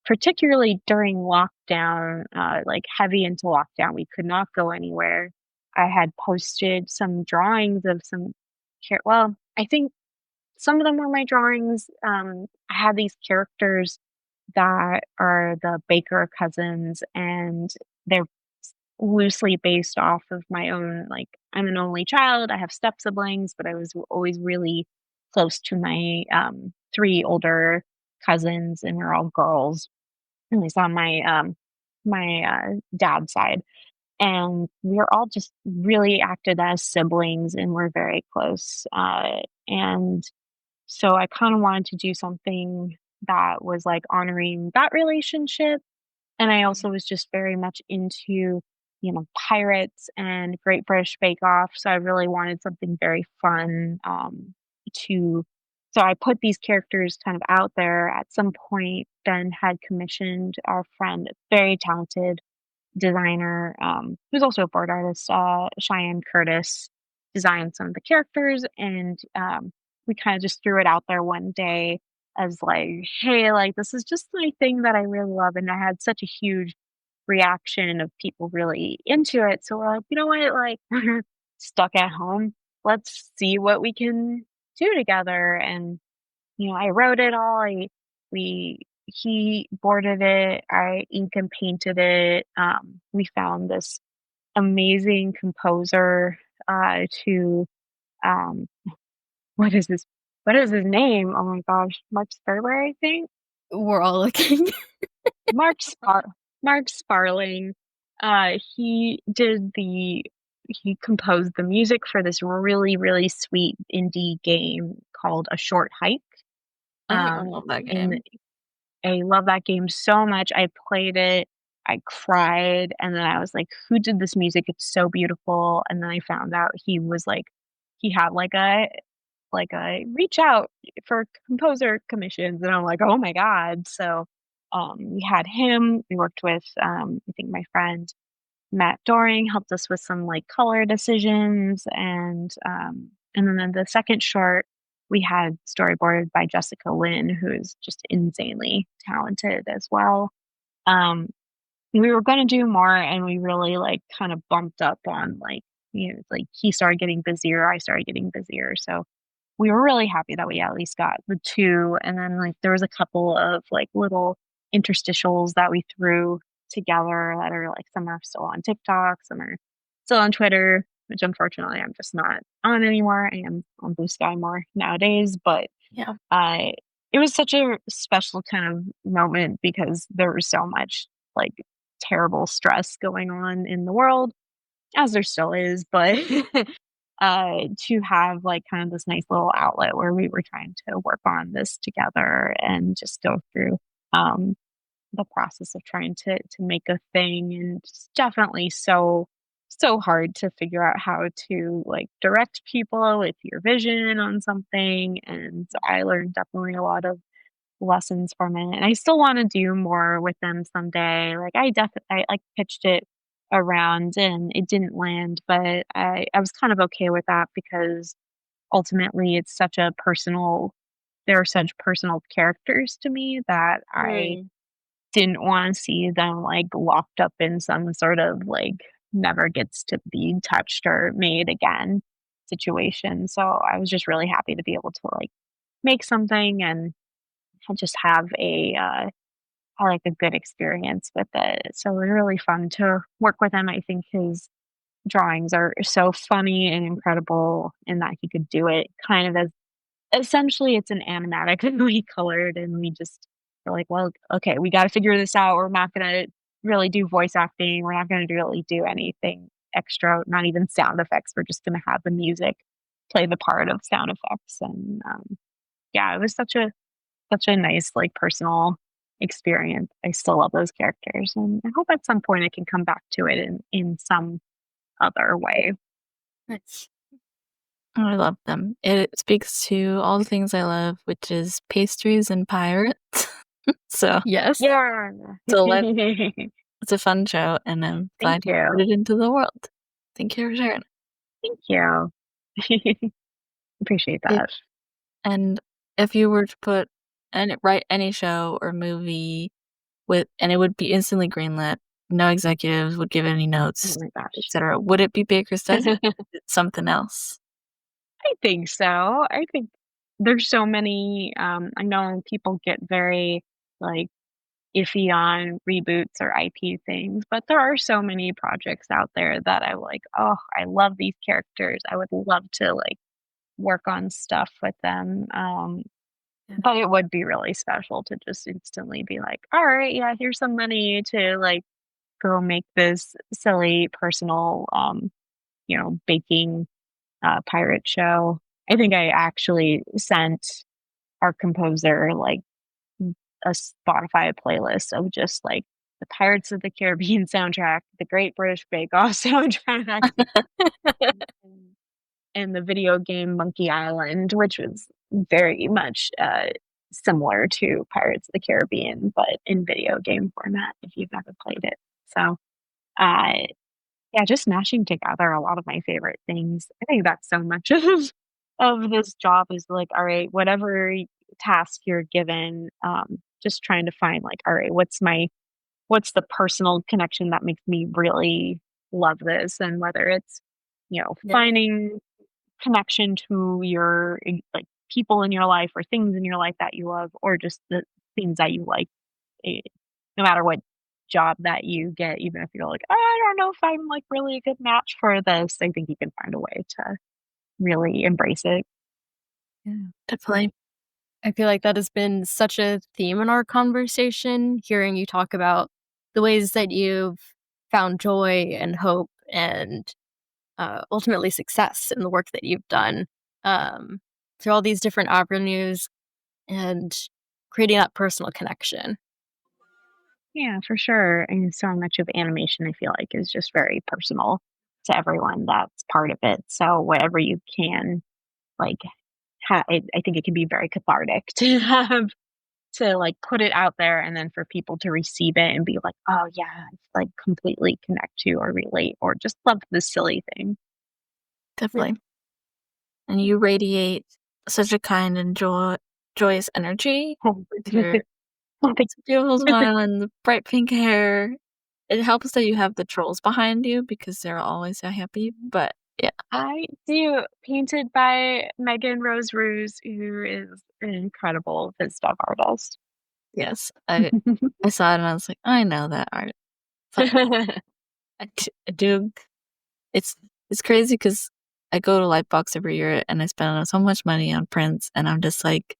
particularly during lockdown, like, heavy into lockdown, we could not go anywhere. I had posted some drawings of some I think some of them were my drawings. I had these characters that are the Baker cousins, and they're loosely based off of my own, like, I'm an only child, I have step siblings, but I was always really close to my, 3 older cousins, and we're all girls, at least on my dad's side, and we're all just really acted as siblings, and we're very close, and so I kinda wanted to do something that was, like, honoring that relationship, and I also was just very much into, pirates and Great British Bake Off, so I really wanted something very fun, to so I put these characters kind of out there. At some point, Ben had commissioned our friend, very talented designer, who's also a board artist, Cheyenne Curtis, designed some of the characters, and we kind of just threw it out there one day as like, hey, like this is just my thing that I really love, and I had such a huge reaction of people really into it. So we're like, you know what, like we're stuck at home. Let's see what we can do together. And I wrote it all. We He boarded it. I ink and painted it. We found this amazing composer to um, what is this? What is his name? Oh my gosh, Mark Sperber, I think. We're all looking. Mark Spar Mark Sparling. He composed the music for this really really sweet indie game called A Short Hike. I love that And game. I love that game so much. I played it, I cried, and then I was like, "Who did this music? It's so beautiful." And then I found out he had like a reach out for composer commissions, and I'm like, "Oh my god." So, we had him, we worked with, I think my friend Matt Doring helped us with some, like, color decisions, and then in the second short, we had storyboarded by Jessica Lynn, who is just insanely talented as well. Um, we were gonna do more, and we really, like, kind of bumped up on, like, like, he started getting busier, I started getting busier, so we were really happy that we at least got the 2, and then, like, there was a couple of, like, little interstitials that we threw together that are, like, some are still on TikTok, some are still on Twitter, which unfortunately I'm just not on anymore. I am on Blue Sky more nowadays, but, Yeah. I it was such a special kind of moment because there was so much, like, terrible stress going on in the world, as there still is, but to have like kind of this nice little outlet where we were trying to work on this together and just go through. Um, the process of trying to make a thing, and it's definitely so hard to figure out how to like direct people with your vision on something. And I learned definitely a lot of lessons from it. And I still want to do more with them someday. Like I like pitched it around and it didn't land, but I was kind of okay with that because ultimately it's such a personal they're such personal characters to me that I Mm. didn't want to see them like locked up in some sort of like never gets to be touched or made again situation. So I was just really happy to be able to like make something and just have like a good experience with it. So it was really fun to work with him. I think his drawings are so funny and incredible in that he could do it kind of as essentially it's an animatic and we colored and we just were like, well, okay, we got to figure this out. We're not going to really do voice acting. We're not going to really do anything extra, not even sound effects. We're just going to have the music play the part of sound effects. And yeah, it was such a nice, like, personal experience. I still love those characters, and I hope at some point I can come back to it in some other way. Nice. Oh, I love them. It speaks to all the things I love, which is pastries and pirates. So Yes. Yeah. so let's it's a fun show, and I'm Thank glad you put you. it into the world. Thank you for sharing. Thank you. Appreciate If that. and if you were to put and write any show or movie with and it would be instantly greenlit, no executives would give any Oh notes, my gosh. etc. Would it be Baker's Dozen? Is it something else? I think so. I think there's so many, I know people get very, like, iffy on reboots or IP things, but there are so many projects out there that I like, "Oh, I love these characters. I would love to, like, work on stuff with them." Yeah. But it would be really special to just instantly be like, "Alright, yeah, here's some money to, like, go make this silly personal, baking, pirate show." I think I actually sent our composer, like, a Spotify playlist of just, like, the Pirates of the Caribbean soundtrack, the Great British Bake Off soundtrack, and and the video game Monkey Island, which was very much, similar to Pirates of the Caribbean, but in video game format if you've ever played it. So, uh, yeah, just mashing together a lot of my favorite things. I think that's so much of this job is like, all right, whatever task you're given, just trying to find like, all right, what's the personal connection that makes me really love this, and whether it's Yeah. finding connection to your like people in your life or things in your life that you love, or just the things that you like, eh, no matter what job that you get, even if you're like, "Oh, I don't know if I'm like really a good match for this," I think you can find a way to really embrace it. Yeah. Definitely. I feel like that has been such a theme in our conversation, hearing you talk about the ways that you've found joy and hope and ultimately success in the work that you've done um, through all these different avenues and creating that personal connection. Yeah, for sure. And so much of animation, I feel like, is just very personal to everyone that's part of it. So whatever you can, like, I think it can be very cathartic to have to like put it out there and then for people to receive it and be like, oh yeah, like completely connect to or relate or just love this silly thing. Yeah. Definitely. And you radiate such a kind and joyous energy with your I think beautiful smile and the bright pink hair. It helps that you have the trolls behind you because they're always so happy. But yeah, I do, painted by Megan Rose Ruse, who is an incredible Viz stuff artist. yes, I saw it and I was like, I know that art. But I do. It's it's crazy because I go to Lightbox every year and I spend so much money on prints, and I'm just like,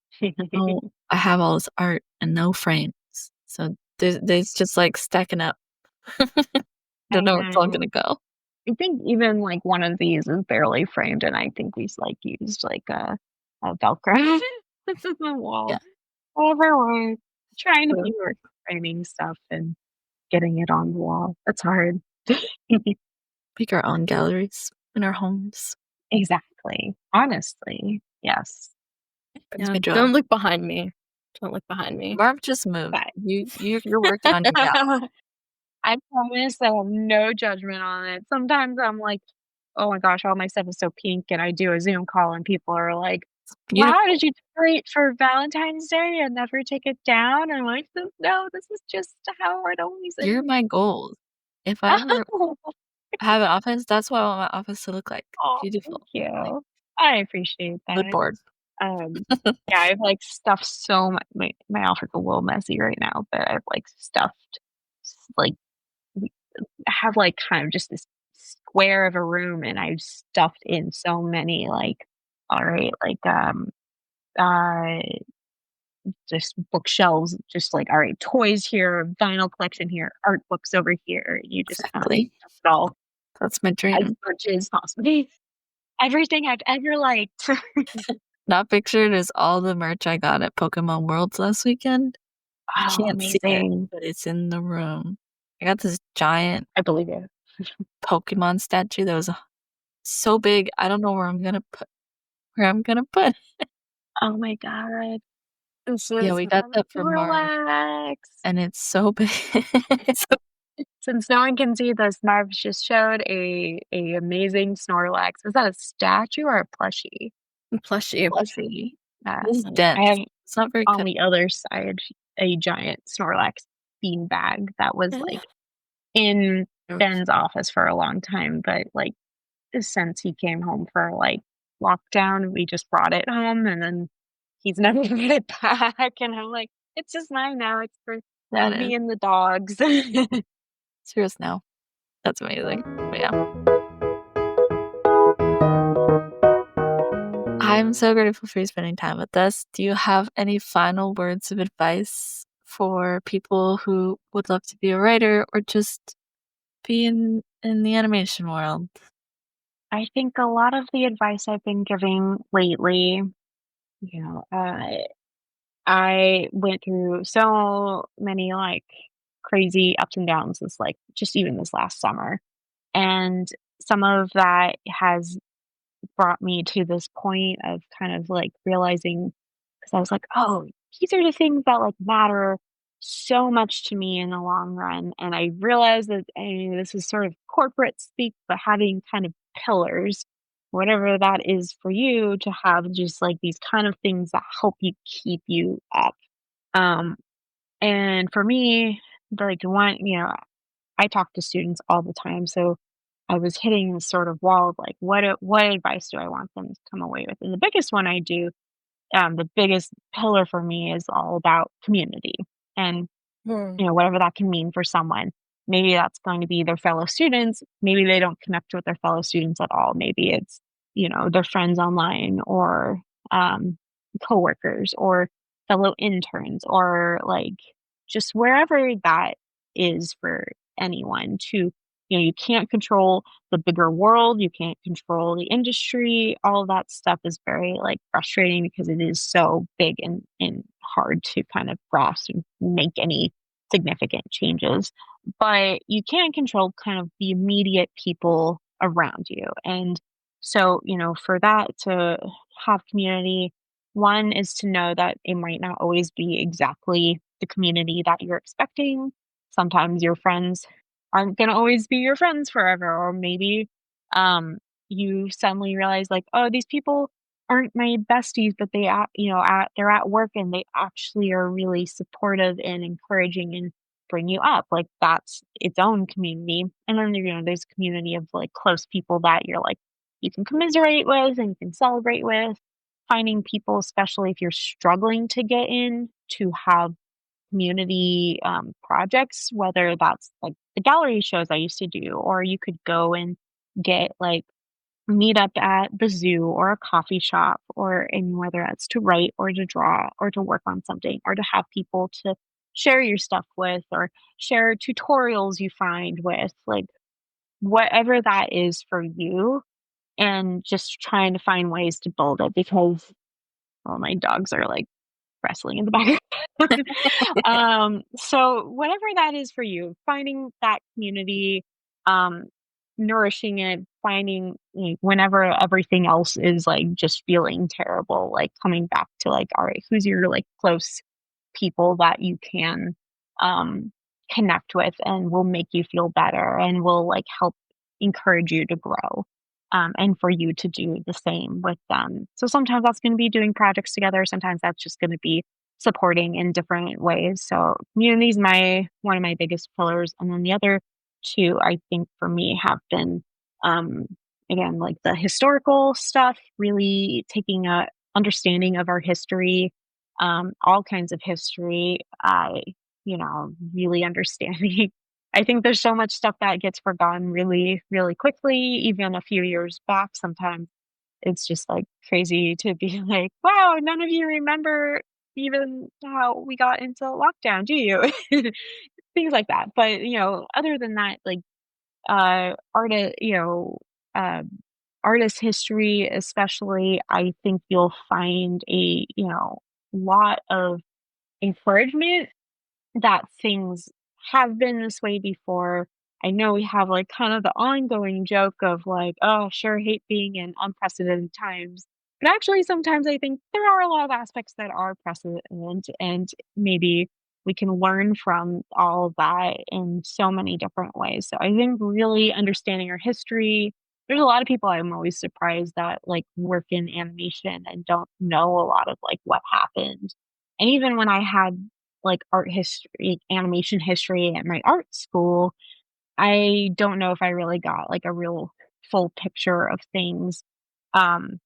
oh, I have all this art and no frames, so there's just like stacking up. I Don't know where it's all know. gonna go. I think even like one of these is barely framed, and I think we like used like a Velcro. This is the Yeah, wall. However, we're trying to but make work. framing stuff and getting it on the wall. That's hard. Make our own galleries in our homes. Exactly. Honestly, yes. Brings Yeah, me joy. don't look behind me. Don't look behind me. Marv just moved. But You're working on your gal. I promise I have no judgment on it. Sometimes I'm like, "Oh my gosh, all my stuff is so pink," and I do a Zoom call and people are like, "Wow, Beautiful. did you decorate for Valentine's Day and never take it down?" I'm like, No, this is just how it always You're is." my goals. If I ever have an office, that's what I want my office to look like. Oh, thank Beautiful. Like you. I appreciate that. clipboard. Um, yeah, I've, like, stuffed so much. My outfit's a little messy right now, but I've, like, stuffed like, I have, like, kind of just this square of a room, and I've stuffed in so many, like, alright, like, uh, just bookshelves, just like, alright, toys here, vinyl collection here, art books over here. You just kind of Exactly. stuff it all That's my as dream. much as possible. Everything I've ever liked. Not pictured is all the merch I got at Pokemon Worlds last weekend. You Oh, can't see it, amazing. but it's in the room. I got this giant I believe it. Pokemon statue that was so big, I don't know where I'm gonna put. Oh my god. This Yeah, is we got that from Marv, relax. and it's so big. So Since no one can see this, Marv just showed a amazing Snorlax. Is that a statue or a plushie? Plushie. Plushie. it's I have dense. It's not very on cut. the other side a giant Snorlax beanbag that was, like, in Ben's office for a long time, but, like, since he came home for, like, lockdown, we just brought it home, and then he's never brought it back, and I'm like, "It's just mine now, it's for That is. me and the dogs." It's yours now. That's amazing. But yeah. I'm so grateful for you spending time with us. Do you have any final words of advice for people who would love to be a writer or just be in the animation world? I think a lot of the advice I've been giving lately, I went through so many, like, crazy ups and downs this, like, just even this last summer, and some of that has brought me to this point of kind of, like, realizing, because I was like, "Oh, these are the things that, like, matter so much to me in the long run," and I realized that, this is sort of corporate speak, but having kind of pillars, whatever that is for you, to have just, like, these kind of things that help you keep you up. Um, and for me, like, one I talk to students all the time, so I was hitting this sort of wall of, like, what advice do I want them to come away with? And the biggest one I do, the biggest pillar for me is all about community. And whatever that can mean for someone. Maybe that's going to be their fellow students. Maybe they don't connect with their fellow students at all. Maybe it's, their friends online or um, coworkers or fellow interns or like just wherever that is for anyone to, you can't control the bigger world. You can't control the industry. All of that stuff is very like frustrating because it is so big and hard to kind of grasp and make any significant changes, but you can control kind of the immediate people around you. And so, for that to have community, one is to know that it might not always be exactly the community that you're expecting. Sometimes your friends aren't going to always be your friends forever, or maybe you suddenly realize, like, oh, these people aren't my besties, but they're at work and they actually are really supportive and encouraging and bring you up. Like that's its own community. And then there's a community of like close people that you're like you can commiserate with and you can celebrate with. Finding people, especially if you're struggling to get in, to have community projects, whether that's like the gallery shows I used to do, or you could go and get like meet up at the zoo or a coffee shop, or and whether that's to write or to draw or to work on something or to have people to share your stuff with or share tutorials you find with, like whatever that is for you, and just trying to find ways to build it because well my dogs are like wrestling in the background. So whatever that is for you, finding that community, um, nourishing it, finding like, whenever everything else is like just feeling terrible, like coming back to like, all right, who's your like close people that you can um connect with and will make you feel better and will like help encourage you to grow. And for you to do the same with them. So sometimes that's going to be doing projects together. Sometimes that's just going to be supporting in different ways. So community is my one of my biggest pillars, and then the other two I think for me have been um, again like the historical stuff, really taking a understanding of our history, all kinds of history. I really understanding. I think there's so much stuff that gets forgotten really, really quickly, even a few years back. Sometimes it's just like crazy to be like, wow, none of you remember even how we got into lockdown, do you? Things like that. But, other than that, like art, uh, artist history, especially, I think you'll find lot of encouragement that things have been this way before. I know we have like kind of the ongoing joke of like, oh, sure, hate being in unprecedented times. But actually, sometimes I think there are a lot of aspects that are precedent, and maybe we can learn from all of that in so many different ways. So I think really understanding our history. There's a lot of people I'm always surprised that like work in animation and don't know a lot of like what happened. And even when I had like art history, animation history at my art school, I don't know if I really got like a real full picture of things. Um,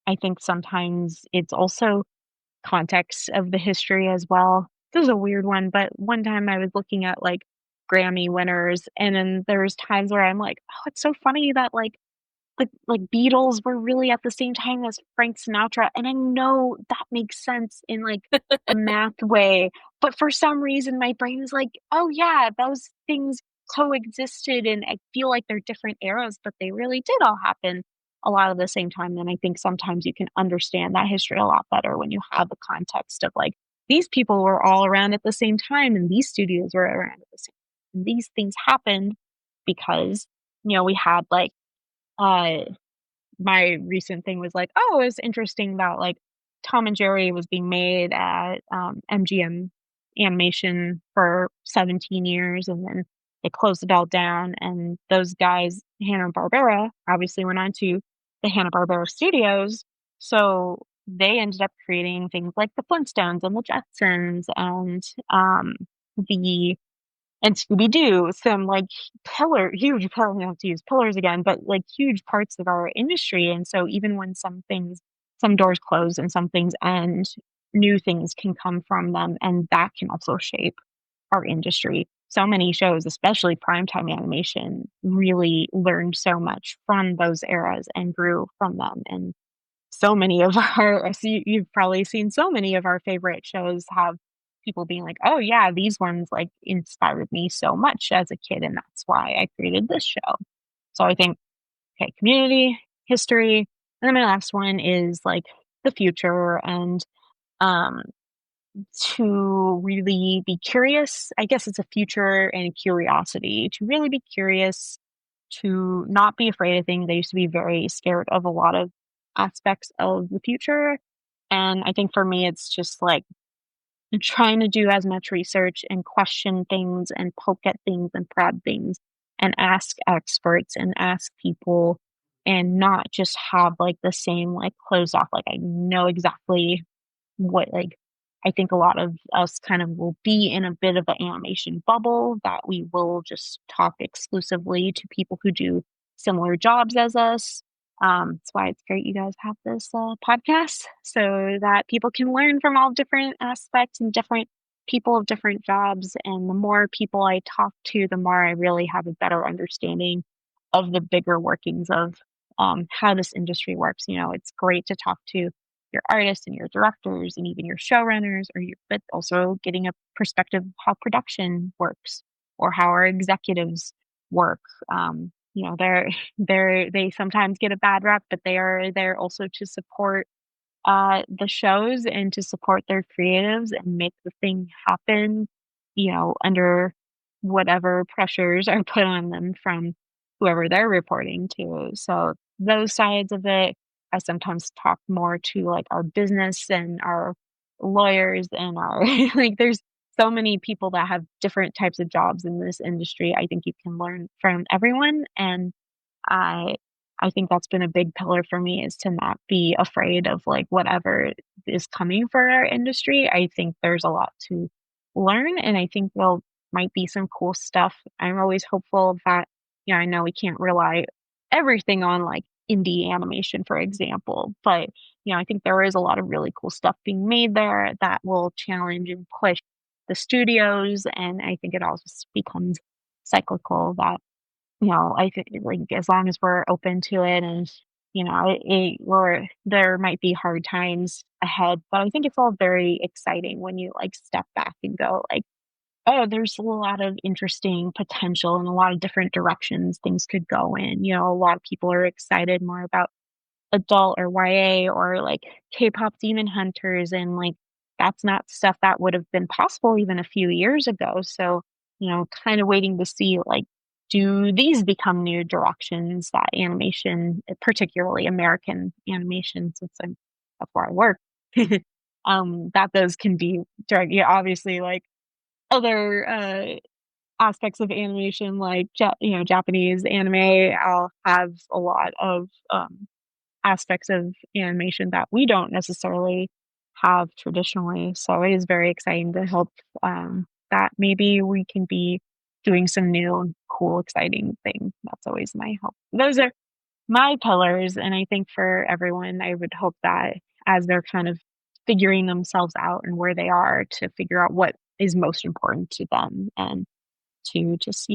I think sometimes it's also context of the history as well. This is a weird one, but one time I was looking at like Grammy winners, and then there's times where I'm like, oh, it's so funny that like Beatles were really at the same time as Frank Sinatra, and I know that makes sense in, like, a math way, but for some reason, my brain is like, "Oh, yeah, those things coexisted, and I feel like they're different eras, but they really did all happen a lot of the same time," and I think sometimes you can understand that history a lot better when you have the context of, like, these people were all around at the same time, and these studios were around at the same time. These things happened because, we had, like, uh my recent thing was like, oh, it's interesting that like Tom and Jerry was being made at MGM Animation for 17 years, and then they closed it all down. And those guys, Hanna Barbera, obviously went on to the Hanna Barbera Studios, so they ended up creating things like the Flintstones and the Jetsons and the and Scooby-Doo, some, like, huge pillar not to use pillars again, but, like, huge parts of our industry, and so even when some doors close and some things end, new things can come from them, and that can also shape our industry. So many shows, especially primetime animation, really learned so much from those eras and grew from them, and so many of our so you've probably seen so many of our favorite shows have people being like, "Oh, yeah, these ones, like, inspired me so much as a kid, and that's why I created this show." So I think, okay, community, history, and then my last one is, like, the future and, um, to really be curious. I guess it's a future and curiosity, to really be curious, to not be afraid of things. I used to be very scared of a lot of aspects of the future. And I think for me, it's just like trying to do as much research and question things and poke at things and prod things and ask experts and ask people and not just have like the same like closed off, like I know exactly what like I think a lot of us kind of will be in a bit of an animation bubble that we will just talk exclusively to people who do similar jobs as us. That's why it's great you guys have this podcast so that people can learn from all different aspects and different people of different jobs. And the more people I talk to, the more I really have a better understanding of the bigger workings of how this industry works. It's great to talk to your artists and your directors and even your showrunners but also getting a perspective of how production works or how our executives work. They're they sometimes get a bad rep, but they are there also to support the shows and to support their creatives and make the thing happen, under whatever pressures are put on them from whoever they're reporting to. So those sides of it, I sometimes talk more to like our business and our lawyers and our like there's so many people that have different types of jobs in this industry. I think you can learn from everyone, and I I think that's been a big pillar for me is to not be afraid of, like, whatever is coming for our industry. I think there's a lot to learn, and I think there might be some cool stuff. I'm always hopeful that I know we can't rely everything on, like, indie animation, for example, but, I think there is a lot of really cool stuff being made there that will challenge and push the studios, and I think it all just becomes cyclical that I think, like, as long as we're open to it and, there might be hard times ahead, but I think it's all very exciting when you, like, step back and go, like, "Oh, there's a lot of interesting potential and a lot of different directions things could go in." A lot of people are excited more about adult or YA or like K-pop Demon Hunters and like that's not stuff that would have been possible even a few years ago. So, kind of waiting to see like do these become new directions that animation, particularly American animation, since that's where I work, that those can be direct. Yeah, obviously, like other aspects of animation, like Japanese anime, I'll have a lot of aspects of animation that we don't necessarily have traditionally. So it is very exciting to hope that maybe we can be doing some new, cool, exciting things. That's always my hope. Those are my pillars. And I think for everyone, I would hope that as they're kind of figuring themselves out and where they are to figure out what is most important to them and to just,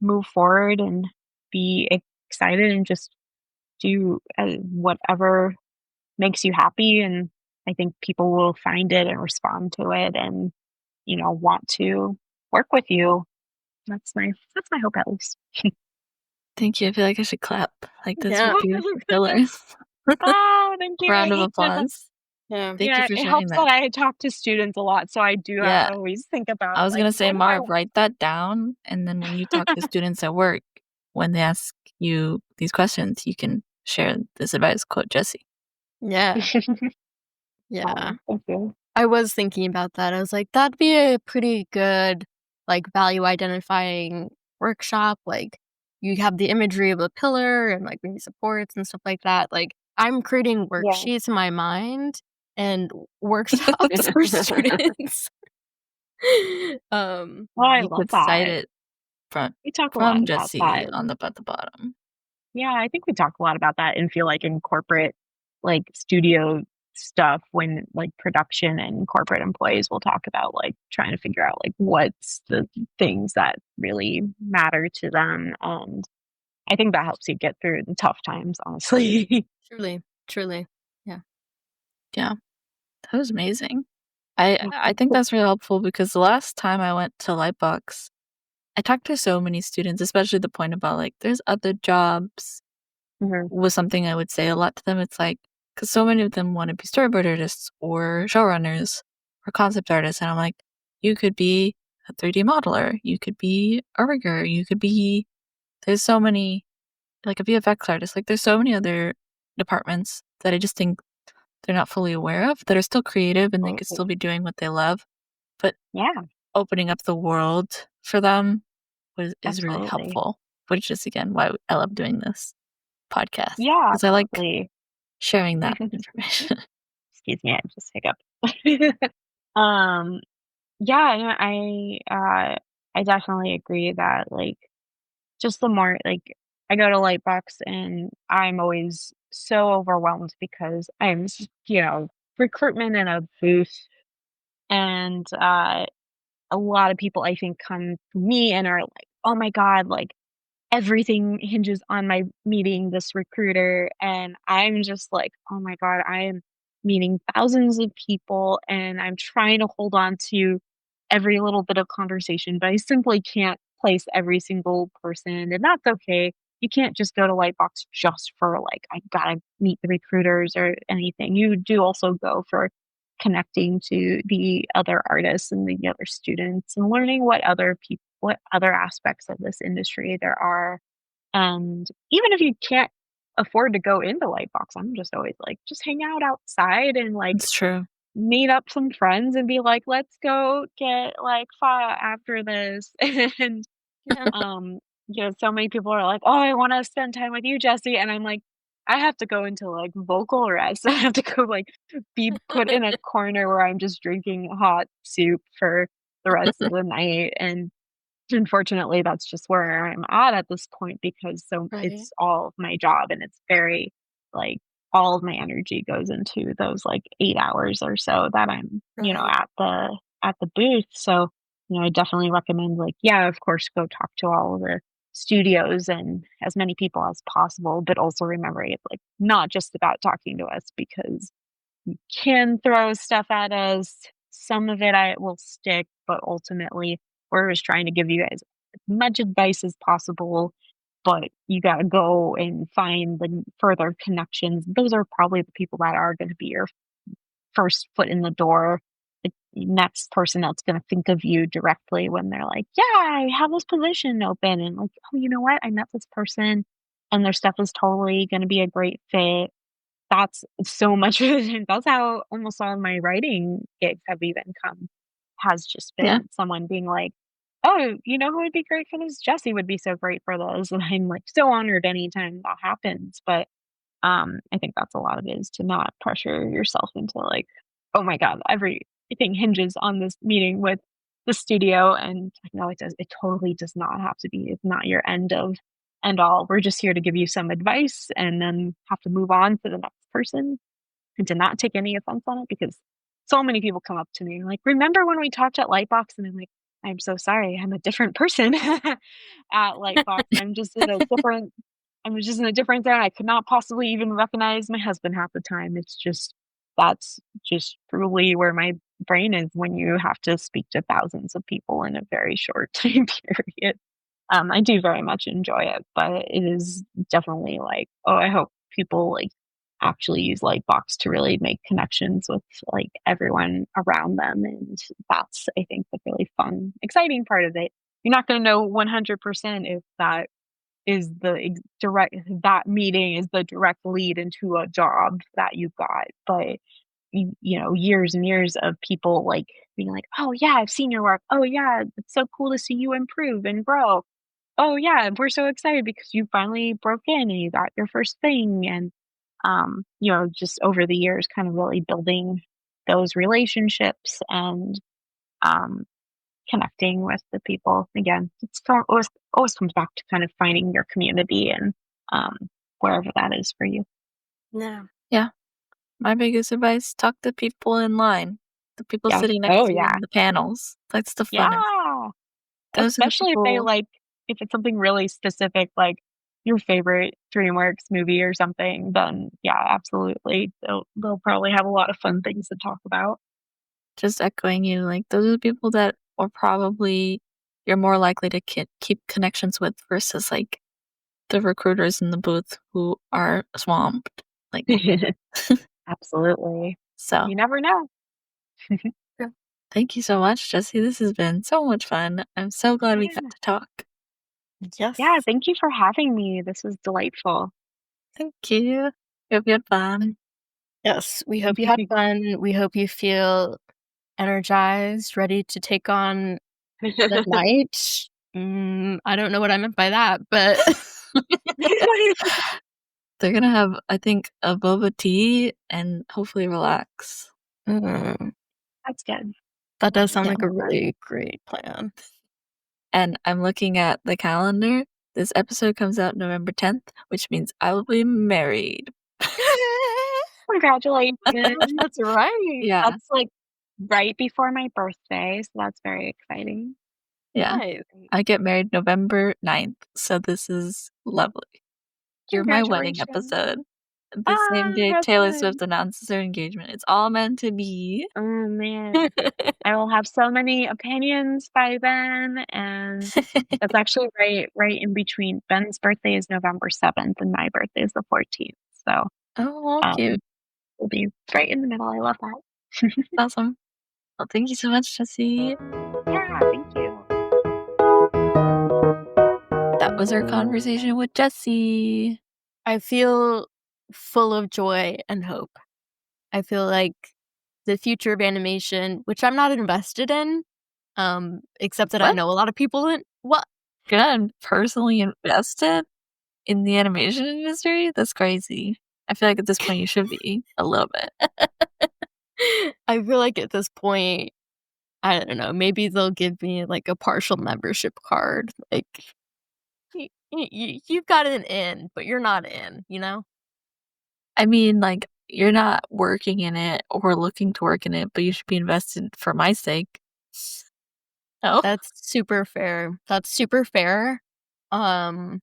move forward and be excited and just do whatever makes you happy, and I think people will find it and respond to it and, want to work with you. That's my hope at least. Thank you. I feel like I should clap. Like, those Yeah. are beautiful pillars. Oh, thank you. Round of applause. Yeah. Thank you Yeah, for it sharing helps that that. I talk to students a lot, so I do have Yeah. to always think about, I was like, gonna say, what do I Marv, write that down, and then when you talk to students at work, when they ask you these questions, you can share this advice, quote Jessie. Yeah. want? Yeah. Thank you. I was thinking about that. I was like, that'd be a pretty good, like, value identifying workshop. Like, you have the imagery of a pillar and, like, maybe supports and stuff like that. Like, I'm creating Yeah. worksheets in my mind and workshops for students. Oh, I You love could cite that. it from We talk a lot from about that. Jessie on the at the bottom. Yeah, I think we talk a lot about that and feel like in corporate, like studio stuff when like production and corporate employees will talk about like trying to figure out like what's the things that really matter to them. And I think that helps you get through the tough times, honestly. Truly, truly. Yeah. Yeah, that was amazing. I think that's really helpful because the last time I went to Lightbox, I talked to so many students, especially the point about, like, there's other jobs Mhm. was something I would say a lot to them. It's like, because so many of them wanna be storyboard artists or showrunners or concept artists, and I'm like, "You could be a 3D modeler, you could be a rigger, you could be" there's so many like, a VFX artist, like, there's so many other departments that I just think they're not fully aware of that are still creative and they could still Absolutely. be doing what they love, but Yeah, opening up the world for them is really absolutely. helpful, which is, again, why I love doing this podcast Yeah, because I like absolutely. sharing that information. Excuse me, I just hiccup. um, yeah, no, I definitely agree that like just the more like I go to Lightbox and I'm always so overwhelmed because I'm, recruitment in a booth and a lot of people I think come to me and are like, "Oh my god, like everything hinges on my meeting this recruiter," and I'm just like, "Oh my god, I am meeting thousands of people and I'm trying to hold on to every little bit of conversation, but I simply can't place every single person, and that's okay." you can't just go to Lightbox just for like, I gotta meet the recruiters or anything. You do also go for connecting to the other artists and the other students and learning what other aspects of this industry there are. And even if you can't afford to go into Lightbox, I'm just always like, just hang out outside and like It's true. meet up some friends and be like, let's go get like pho after this. And Yeah. so many people are like, "Oh, I wanna spend time with you, Jessie," and I'm like, I have to go into, like, vocal rest. I have to go, like, be put in a corner where I'm just drinking hot soup for the rest of the night, and unfortunately, that's just where I'm at this point because Right. it's all of my job, and it's very, like, all of my energy goes into those, like, 8 hours or so that I'm, Right. at the booth, so, I definitely recommend, like, yeah, of course, go talk to all of the studios and as many people as possible, but also remembering it's, like, not just about talking to us because can throw stuff at us. Some of it I will stick, but ultimately, we're just trying to give you guys as much advice as possible. But you got to go and find the further connections. Those are probably the people that are going to be your first foot in the door. The next person that's going to think of you directly when they're like, "Yeah, I have this position open," and like, "Oh, you know what? I met this person, and their stuff is totally going to be a great fit." That's so much that's how almost all my writing gigs have even come, has just Yeah. been someone being like, "Oh, you know who would be great for this? Jessie would be so great for this," and I'm, like, so honored anytime that happens, but, I think that's a lot of it is to not pressure yourself into, like, "Oh my god, everything hinges on this meeting with the studio," and, like, no, it totally does not have to be. It's not your end all. We're just here to give you some advice and then have to move on to the next person and to not take any offense on it because so many people come up to me and like, "Remember when we talked at Lightbox?" And I'm like, "I'm so sorry. I'm a different person at Lightbox. I'm just in a different zone. I could not possibly even recognize my husband half the time." It's just that's just truly where my brain is when you have to speak to thousands of people in a very short time period. I do very much enjoy it, but it is definitely like, oh, I hope people like actually use Lightbox to really make connections with like everyone around them. And that's, I think, the really fun, exciting part of it. You're not going to know 100% if that meeting is the direct lead into a job that you got, but years and years of people like being like, "Oh yeah, I've seen your work. Oh yeah, it's so cool to see you improve and grow. Oh, yeah, we're so excited because you finally broke in and you got your first thing," and, just over the years, kind of really building those relationships and, um, connecting with the people. Again, always comes back to kind of finding your community and, um, wherever that is for you. Yeah. Yeah. My biggest advice, talk to people in line, the people Yes. sitting Oh, next to you yeah. in the panels. That's the funnest. Yeah. Those are the Especially people. if it's something really specific, like your favorite DreamWorks movie or something, then yeah, absolutely. They'll probably have a lot of fun things to talk about. Just echoing you, like, those are the people that are probably you're more likely to keep connections with versus, like, the recruiters in the booth who are swamped, like, Absolutely. so, You never know. Yeah. thank you so much, Jesse, this has been so much fun. I'm so glad we got Yeah. to talk. Yeah, Yes. thank you for having me. This was delightful. Thank you. Hope you had fun. Yes. We hope you had fun. We hope you feel energized, ready to take on the night. I don't know what I meant by that, but They're gonna have, I think, a boba tea and hopefully relax. mm, That's good. that does sound Yeah, like a really great plan. and I'm looking at the calendar. This episode comes out November 10th, which means I will be married. Congratulations. That's right. Yeah, That's like right before my birthday, so that's very exciting. yeah. Nice. I get married November 9th, so this is lovely. You're my wedding Congratulations. episode. the same day how Taylor fun. Swift announces her engagement. It's all meant to be. Oh, man. I will have so many opinions by then, and that's actually right in between. Ben's birthday is November 7th, and my birthday is the 14th, so, Oh, cute. we'll be right in the middle. I love that. Awesome. Well, thank you so much, Jessie. Yeah, thank you. That was our conversation with Jessie. I feel full of joy and hope. I feel like the future of animation, which I'm not invested in, except that I What? know a lot of people in what? You're not personally invested in the animation industry? That's crazy. I feel like at this point you should be a little bit. I feel like at this point, I don't know, maybe they'll give me like a partial membership card. Like, you've got an in, but you're not in, you know? I mean, like, you're not working in it or looking to work in it, but you should be invested for my sake. No? That's super fair. That's super fair. I'm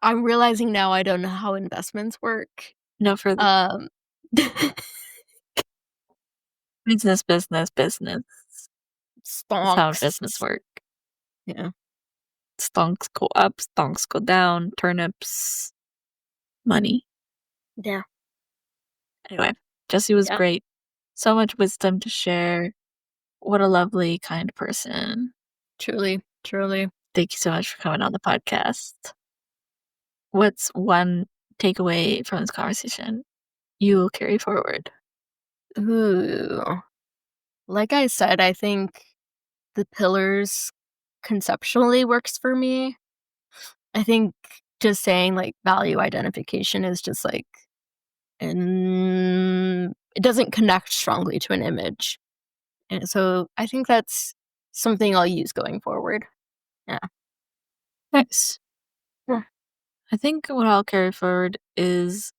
realizing now I don't know how investments work. No further. Um, Business. That's how stonks. business work. Yeah. Stonks go up, stonks go down, turnips, money. Yeah. Anyway, Jessie was Yeah. great. So much wisdom to share. What a lovely, kind person. Truly. Thank you so much for coming on the podcast. What's one takeaway from this conversation you will carry forward? Ooh. Like I said, I think the pillars conceptually works for me. I think just saying like value identification is just like, and it doesn't connect strongly to an image. And so I think that's something I'll use going forward. Yeah. Nice. Yeah. I think what I'll carry forward is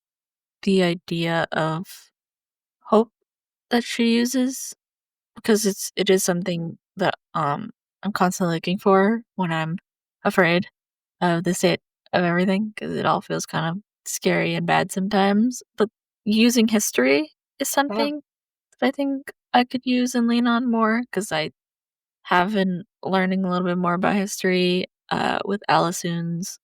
the idea of hope that she uses, because it is something that I'm constantly looking for when I'm afraid of the state of everything, because it all feels kind of scary and bad sometimes. But using history is something that I think I could use and lean on more, because I have been learning a little bit more about history with Allison's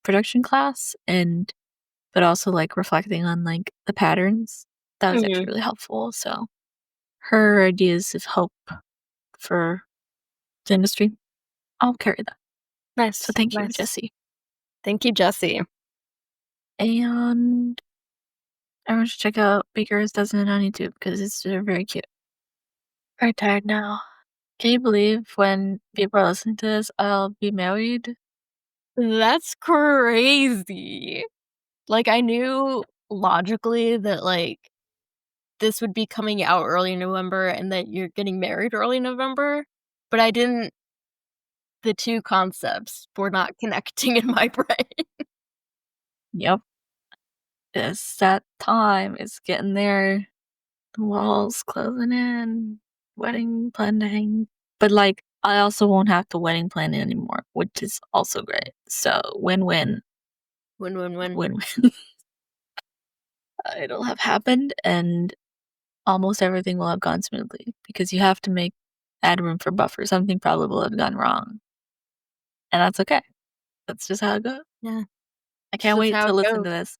production class, but also like reflecting on like the patterns. That was actually really helpful. So her ideas of hope for the industry, I'll carry that. Nice. So thank you, Nice. Jessie. Thank you, Jessie. And everyone should check out Big Girls Dozen It on YouTube, because it's very cute. Very tired now. Can you believe when people are listening to this, I'll be married? That's crazy. Like, I knew logically that, like, this would be coming out early November and that you're getting married early November, but I didn't the two concepts were not connecting in my brain. Yep. It's that time. It's getting there. The walls closing in. Wedding planning. But, like, I also won't have to wedding plan anymore, which is also great. So, win-win. Win-win-win. Win-win. It'll have happened, and almost everything will have gone smoothly, because you have to add room for buffer. Something probably will have gone wrong. And that's okay. That's just how it goes. Yeah. I can't Just wait how to it listen goes. to this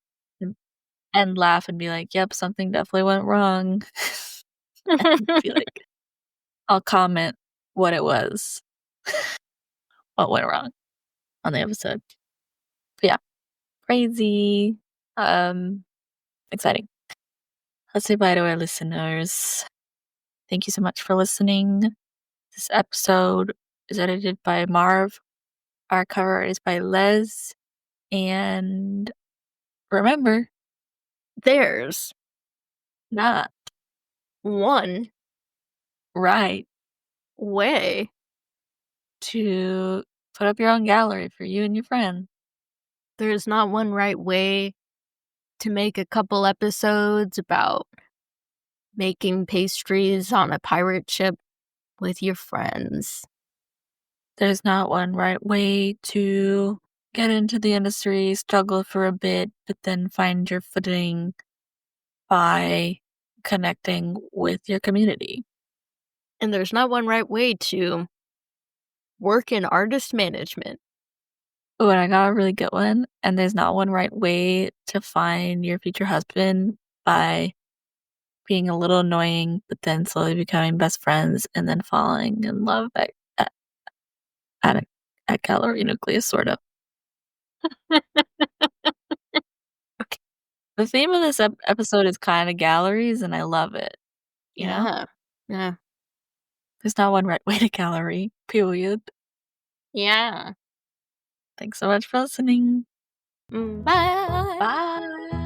and laugh and be like, yep, something definitely went wrong. And be like, I'll comment what it was, what went wrong on the episode. But yeah, crazy, exciting. Let's say bye to our listeners. Thank you so much for listening. This episode is edited by Marv. Our cover art is by Les. And remember, There's not one right way to put up your own gallery for you and your friend. there's not one right way to make a couple episodes about making pastries on a pirate ship with your friends. There's not one right way to get into the industry, struggle for a bit, but then find your footing by connecting with your community. And there's not one right way to work in artist management. Oh, and I got a really good one, and there's not one right way to find your future husband by being a little annoying, but then slowly becoming best friends and then falling in love at, a, at gallery nucleus, sort of. Okay. The theme of this episode is kind of galleries, and I love it. You know? Yeah. Yeah. There's not one right way to gallery, period. Yeah. Thanks so much for listening. Bye. Bye.